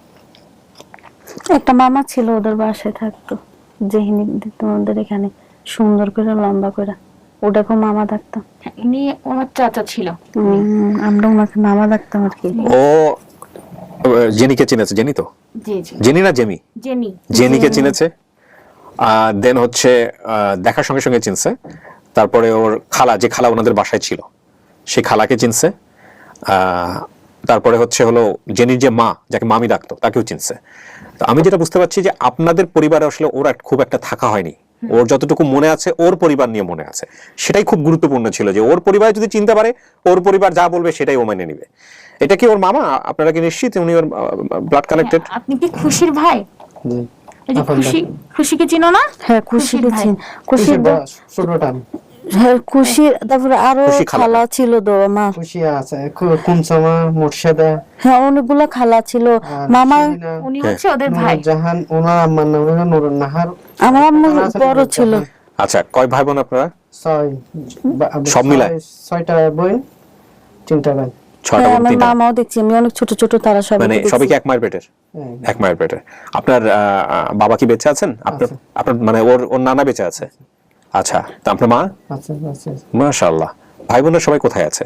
একটা মামা ছিল, ওদের বাসায় থাকতো, যেহিনী তোমাদের এখানে সুন্দর করে লম্বা করে, ওটাকে মামা ডাকতাম। উনি ওনার চাচা ছিল। আমরা ওনাকে মামা ডাকতাম আর কি। ও জেনিকে চিনেছে? জেনি তো? জি জি। জেনি না জেমি? জেনি। জেনিকে চিনেছে। দেন হচ্ছে দেখার সঙ্গে সঙ্গে চিনছে। তারপরে ওর খালা, যে খালা ওনাদের বাসায় ছিল, সেই খালাকে চিনছে। তারপরে হচ্ছে হলো জেনির যে মা, যাকে মামি ডাকতো, তাকেও চিনছে। তো আমি যেটা বুঝতে পারছি যে আপনাদের পরিবারে আসলে ওরা খুব একটা থাকা হয়নি, ওর যতটুকু মনে আছে ওর পরিবার নিয়ে মনে আছে, সেটাই খুব গুরুত্বপূর্ণ ছিল যে ওর পরিবার যদি চিনতে পারে ওর পরিবার যা বলবে সেটাই ও মেনে নিবে। এটা কি ওর মামা? আপনারা কি নিশ্চিত উনি ওর ব্লাড কানেক্টেড? আপনি কি খুশির ভাই? জি। এই যে খুশিকে চিনো না? হ্যাঁ খুশিকে ভাই। চিনি। খুশির ছোটটা হ্যাঁ খুশির, তারপরে আরো খুশি খালা। খালা ছিল তো আমার। খুশি আছে, কুনসামা, মুর্শেদা, হ্যাঁ অনেকগুলো খালা ছিল। মামা উনি হচ্ছে ওদের ভাই। জাহান, ওনার আম্মার নাম হলো নুরুন নাহার। আমার আম্মু বড় ছিল। আচ্ছা, কয় ভাই বোন আপনারা? সব মিলায়? 6টা বোন, 3টা ভাই। 6টা হ্যাঁ বোন, আমার 3টা। মামাও দেখছি আমি, অনেক ছোট ছোট তারা সবাই। মানে সবাই কি এক মায়ের পেটের? এক মায়ের পেটের। আপনার বাবা কি বেঁচে আছেন? আপনার আপনার মানে ওর নানা বেঁচে আছে? আচ্ছা, তা আপনার মা? আচ্ছা আচ্ছা। মাশাআল্লাহ। ভাই বোনরা সবাই কোথায় আছে?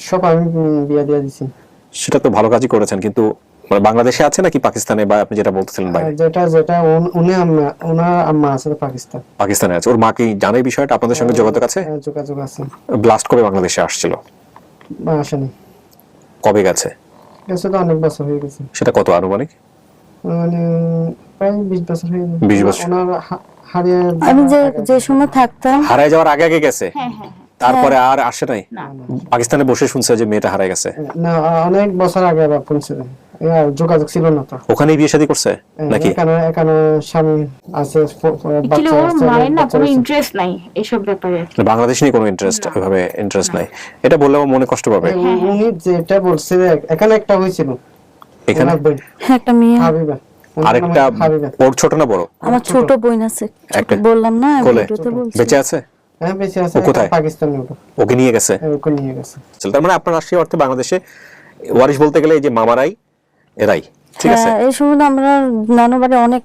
সব আমি বিয়া দিয়ে দিছি। সেটা তো ভালো কাজই করেছেন, কিন্তু মানে বাংলাদেশে আছে নাকি পাকিস্তানে, বা আপনি যেটা বলতেছিলেন ভাই? যেটা ওনার আম্মা আছে পাকিস্তান। পাকিস্তানে আছে। ওর মা কি জানে এই বিষয়টা? আপনাদের সঙ্গে যোগাযোগ আছে? যোগাযোগ আছে। ব্লাস্ট কবে বাংলাদেশে আসছিল? আসেনি। কবে গেছে? গেছে তো অনেক বছর হয়ে গেছে। সেটা কত আনুমানিক? মানে প্রায় 20 বছর হয়ে গেছে। 20 বছর। ওনার হারিয়ে আমি যে সময় থাকতাম হারায় যাওয়ার আগে আগে গেছে? হ্যাঁ। তারপরে আর আসে নাই? না। পাকিস্তানে বসে শুনছে যে মেয়েটা হারায় গেছে? না, অনেক বছর আগে আবার শুনছে। যোগাযোগ ছিল না তো। ওখানেই বিয়ে শাদী করছে নাকি? এখানে স্বামী আছে, অ্যাকচুয়ালি ওর মায়ের না কোনো ইন্টারেস্ট নাই এইসব ব্যাপারে। বাংলাদেশ নিয়ে কোনো ইন্টারেস্ট, ওইভাবে ইন্টারেস্ট নাই। এটা বললে ও মনে কষ্ট পাবে। উনি যেটা বলছে, এখানে একটা হয়েছিল, এখানে হ্যাঁ একটা মেয়ে, হাবিবা। আরেকটা ওর ছোট না বড়? আমার ছোট বোন আছে, একটা বললাম না কোলে ভিডিওতে বলছি। বেঁচে আছে? হ্যাঁ বেঁচে আছে। ও কোথায়? পাকিস্তানে। ওকে নিয়ে গেছে? ওকে নিয়ে গেছে। তার মানে আপনার রাষ্ট্রীয় অর্থে বাংলাদেশে ওয়ারিশ বলতে গেলে এই যে মামারাই, এরাই, ঠিক আছে? হ্যাঁ এই সময় আমরা নানু বাড়ি অনেক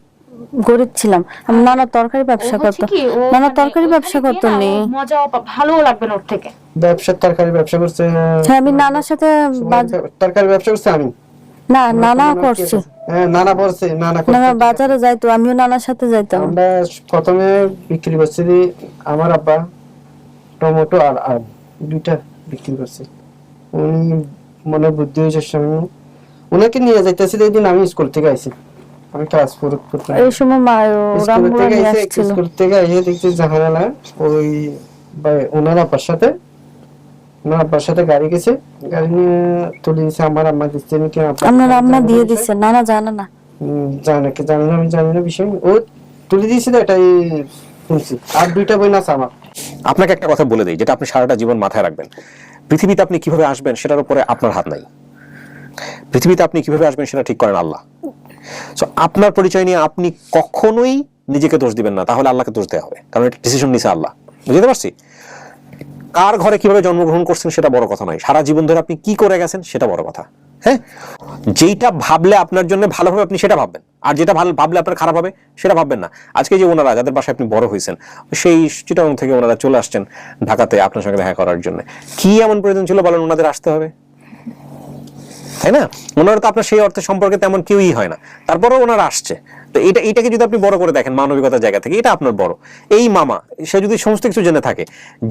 গরিব ছিলাম। আমার নানা তরকারি ব্যবসা করতো। নানা তরকারি ব্যবসা করতো নি। মজা ভালো লাগবে না ওর থেকে। ব্যবসা, তরকারি ব্যবসা করছে। হ্যাঁ আমি নানার সাথে তরকারি ব্যবসা করছে আমি। না নানা করছে। হ্যাঁ নানা করছে, নানা নানা বাজারে যাইতো, আমিও নানার সাথে যাইতাম। আমরা প্রথমে বিক্রি করছি আমার আব্বা টমেটো আর আম দুইটা বিক্রি করছে। উনি মনে বুদ্ধি হয়েছে সময় ওনাকে নিয়ে যাইতেছিল। এই দিন আমি স্কুল থেকে আইছি, আমি ক্লাস 4 পড়তাম। এই সময় মা রামপুরা নিয়ে আসছিল। স্কুল থেকে এসে দেখছি জাহানালা ওই ওনার আব্বার সাথে গাড়ি গেছে, গাড়ি নিয়ে তুলে দিয়েছে। আমার আম্মা দিচ্ছে নাকি আপনার আম্মা দিয়ে দিচ্ছে, নানা জানে না। জানে না, আমি জানি না বিষয়। ও তুলে দিয়েছিল, এটাই শুনছি। আর 2টা বই আছে আমার। আপনাকে একটা কথা বলে দিই, যেটা আপনি সারাটা জীবন মাথায় রাখবেন। পৃথিবীতে আপনি কিভাবে আসবেন সেটার উপরে আপনার হাত নাই। পৃথিবীতে আপনি কিভাবে আসবেন সেটা ঠিক করেন আল্লাহ। সো আপনার পরিচয় নিয়ে আপনি কখনোই নিজেকে দোষ দিবেন না, তাহলে আল্লাহকে দোষ দেওয়া হবে, কারণ এটা ডিসিশন নিছে আল্লাহ। বুঝতে পারছি? কার ঘরে কিভাবে জন্মগ্রহণ করছেন সেটা বড় কথা নয়, সারা জীবন ধরে আপনি কি করে গেছেন সেটা বড় কথা। হ্যাঁ, যেইটা ভাবলে আপনার জন্য ভালো হবে আপনি সেটা ভাববেন, আর যেটা ভালো ভাবলে আপনার খারাপ হবে সেটা ভাববেন না। আজকে যে ওনারা যাদের বাসায় আপনি বড় হয়েছেন, সেই চিটাগং থেকে ওনারা চলে আসছেন ঢাকাতে আপনার সঙ্গে দেখা করার জন্য, কি এমন প্রয়োজন ছিল বলেন ওনাদের আসতে হবে? তাই না? ওনারা তো আপনার সেই অর্থে সম্পর্কে তেমন কেউই হয় না, তারপরেও ওনারা আসছে। তো এটাকে যদি আপনি বড় করে দেখেন মানবিকতার জায়গা থেকে, এটা আপনার বড়। এই মামা সে যদি সমস্ত কিছু জেনে থাকে,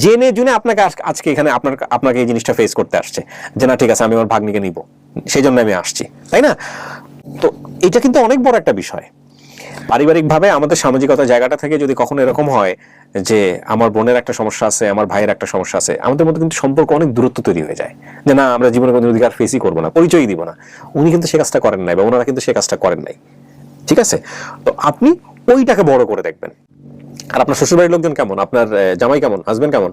জেনে জুনে আপনাকে আজকে এখানে আপনাকে এই জিনিসটা ফেস করতে আসছে যে না ঠিক আছে আমি আমার ভাগ্নিকে নিব, সেই জন্য আমি আসছি, তাই না? তো এটা কিন্তু অনেক বড় একটা বিষয়। পারিবারিকভাবে আমাদের সামাজিকতার জায়গাটা থেকে যদি কখনো এরকম হয় যে আমার বোনের একটা সমস্যা আছে, আমার ভাইয়ের একটা সমস্যা আছে, আমাদের মধ্যে কিন্তু সম্পর্ক অনেক দূরত্ব তৈরি হয়ে যায়, যে না আমরা জীবনে কোনো অধিকার ফেসই করবো না, পরিচয়ই দিব না। উনি কিন্তু সে কাজটা করেন নাই, বা ওনারা কিন্তু সে কাজটা করেন নাই, ঠিক আছে? তো আপনি ওইটাকে বড় করে দেখবেন। আর আপনার শ্বশুরবাড়ির লোকজন কেমন? আপনার জামাই কেমন? হাজবেন্ড কেমন?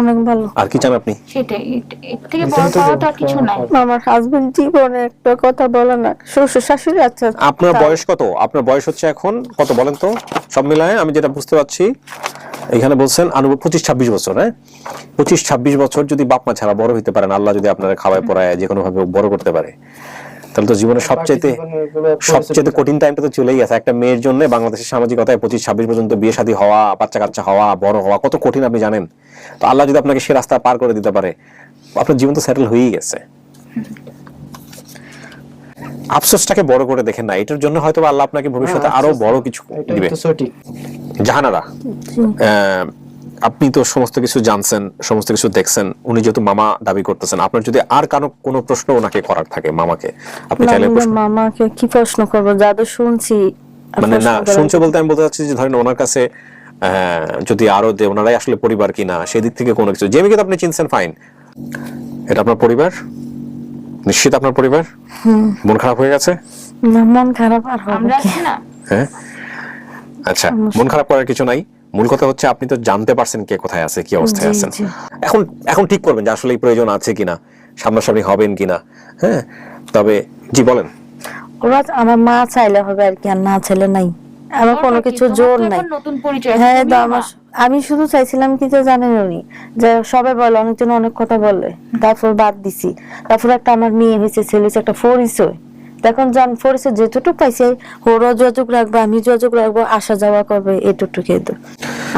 অনেক ভালো। আর কি চান আপনি? সেটাই, এর থেকে বড় পাওয়াটা কিছু নাই। আমার হাজবেন্ড জীবনে একটা কথা বলে না, শ্বশুর শাশুড়ি। আচ্ছা আপনার বয়স কত? আপনার বয়স হচ্ছে এখন কত বলেন তো? সব মিলায় আমি যেটা বুঝতে পারছি এখানে বলছেন 25-26 বছর। হ্যাঁ, 25-26 বছর যদি বাপ মা ছাড়া বড় হইতে পারেন, আল্লাহ যদি আপনারা খাওয়ায় পড়ায় যে কোনো ভাবে বড় করতে পারে, তাহলে তো জীবনের সবচেয়ে কঠিন টাইমটা তো চলেই গেছে। একটা মেয়ের জন্য বাংলাদেশের সামাজিকতায় 25-26 পর্যন্ত বিয়ে শাদী হওয়া, বাচ্চা কাচ্চা হওয়া, বড় হওয়া কত কঠিন আপনি জানেন? তো আল্লাহ যদি আপনাকে সে রাস্তা পার করে দিতে পারে, আপনার জীবন তো সেটেল হয়েই গেছে। আফসোসটাকে বড় করে দেখেন না, এটার জন্য হয়তো আল্লাহ আপনাকে ভবিষ্যতে আরো বড় কিছু দিবে। জাহানারা, আপনি তো সমস্ত কিছু জানছেন, সমস্ত কিছু দেখছেন। উনি যেহেতু মামা দাবি করতেছেন, আপনার যদি আর কোনো প্রশ্ন ওনাকে করার থাকে মামাকে, আপনি চাইলে মামাকে কি প্রশ্ন করবো? যাদের শুনছি, মানে না শুনছে বলতে আমি বলতে চাচ্ছি যে ধরেন ওনার কাছে যদি আরো ওনারাই আসলে পরিবার কিনা সেদিক থেকে কোনো কিছু, জেমিকে তো আপনি চিনছেন, ফাইন, এটা আপনার পরিবার, নিশ্চিত আপনার পরিবার। মন খারাপ হয়ে গেছে? না, মন খারাপ আর হবে আমরা কি? আছি না। হ্যাঁ, আচ্ছা, মন খারাপ করার কিছু নাই। মূল কথা হচ্ছে আপনি তো জানতে পারছেন কে কোথায় আছে, কি অবস্থায় জি, আছেন। জি। এখন ঠিক করবেন যে আসলে প্রয়োজন আছে কিনা, সামনাসামনি হবেন কিনা। হ্যাঁ, তবে জি বলেন। ওরা আমার মা চাইলে হবে আর কি, আর না চাইলে নাই। আমার কোনো কিছু জোর নাই। নতুন পরিচয়। হ্যাঁ, তো আমি শুধু চাইছিলাম কি, যে জানেন উনি যে সবাই বলে, অনেকজন অনেক কথা বলে, তারপর বাদ দিছি। তারপর একটা আমার মেয়ে হয়েছে, ছেলে হয়েছে, একটা পরিচয়। এখন যান পরিচয় যেটুকু পাইছে, ওরা যোগাযোগ রাখবো, আমি যোগাযোগ রাখবো, আসা যাওয়া করবে, এটুকু।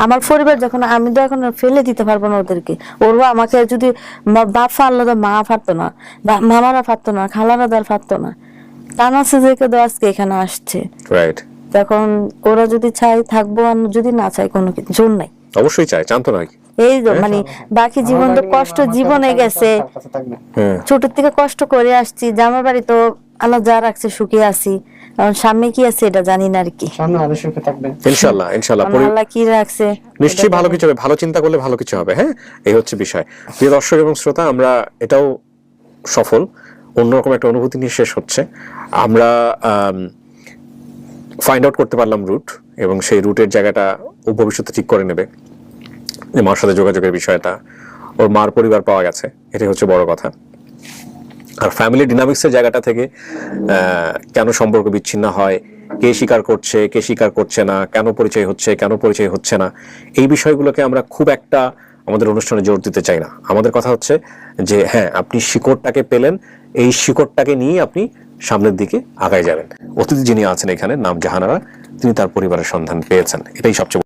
আমার পরিবার যখন, আমি তো এখন ফেলে দিতে পারবো না ওদেরকে। ওরা আমাকে যদি বাপ ফারলো তো মা ফারতো না, মামারা ফারতো না, খালারা দার ফারতো না, তা না সে আজকে এখানে আসছে। রাইট। তখন ওরা যদি চায় থাকবো, আর যদি না চায় কোনো কিছু জোর নাই। অবশ্যই চাই, চান তো নাকি? এই তো মানে বাকি জীবন তো কষ্ট জীবনে গেছে, ছোট থেকে কষ্ট করে আসছি। জামার বাড়ি তো আল্লাহ যা রাখছে সুখে আছি, এখন সামনে কি আছে এটা জানি না আর কি। সামনে আরো সুখে থাকবেন ইনশাআল্লাহ, ইনশাআল্লাহ। আল্লাহ কি রাখছে নিশ্চয়ই ভালো কিছু হবে, ভালো চিন্তা করলে ভালো কিছু হবে। হ্যাঁ, এই হচ্ছে বিষয়। প্রিয় দর্শক এবং শ্রোতা, আমরা এটাও সফল, অন্যরকম একটা অনুভূতি নিয়ে শেষ হচ্ছে। আমরা ফাইন্ড আউট করতে পারলাম রুট, এবং সেই রুটের জায়গাটা ও ভবিষ্যতে ঠিক করে নেবে। যে মার সাথে যোগাযোগের বিষয়টা, ওর মার পরিবার পাওয়া গেছে, এটাই হচ্ছে বড় কথা। আর ফ্যামিলি ডিনামিক্সের জায়গাটা থেকে কেন সম্পর্ক বিচ্ছিন্ন হয়, কে স্বীকার করছে, কে স্বীকার করছে না, কেন পরিচয় হচ্ছে, কেন পরিচয় হচ্ছে না, এই বিষয়গুলোকে আমরা খুব একটা আমাদের অনুষ্ঠানে জোর দিতে চাই না। আমাদের কথা হচ্ছে যে হ্যাঁ, আপনি শিকড়টাকে পেলেন, এই শিকড়টাকে নিয়ে আপনি সামনের দিকে আগায় যাবেন। অতিথি যিনি আছেন এখানে, নাম জাহানারা, তিনি তার পরিবারের সন্ধান পেয়েছেন, এটাই সবচেয়ে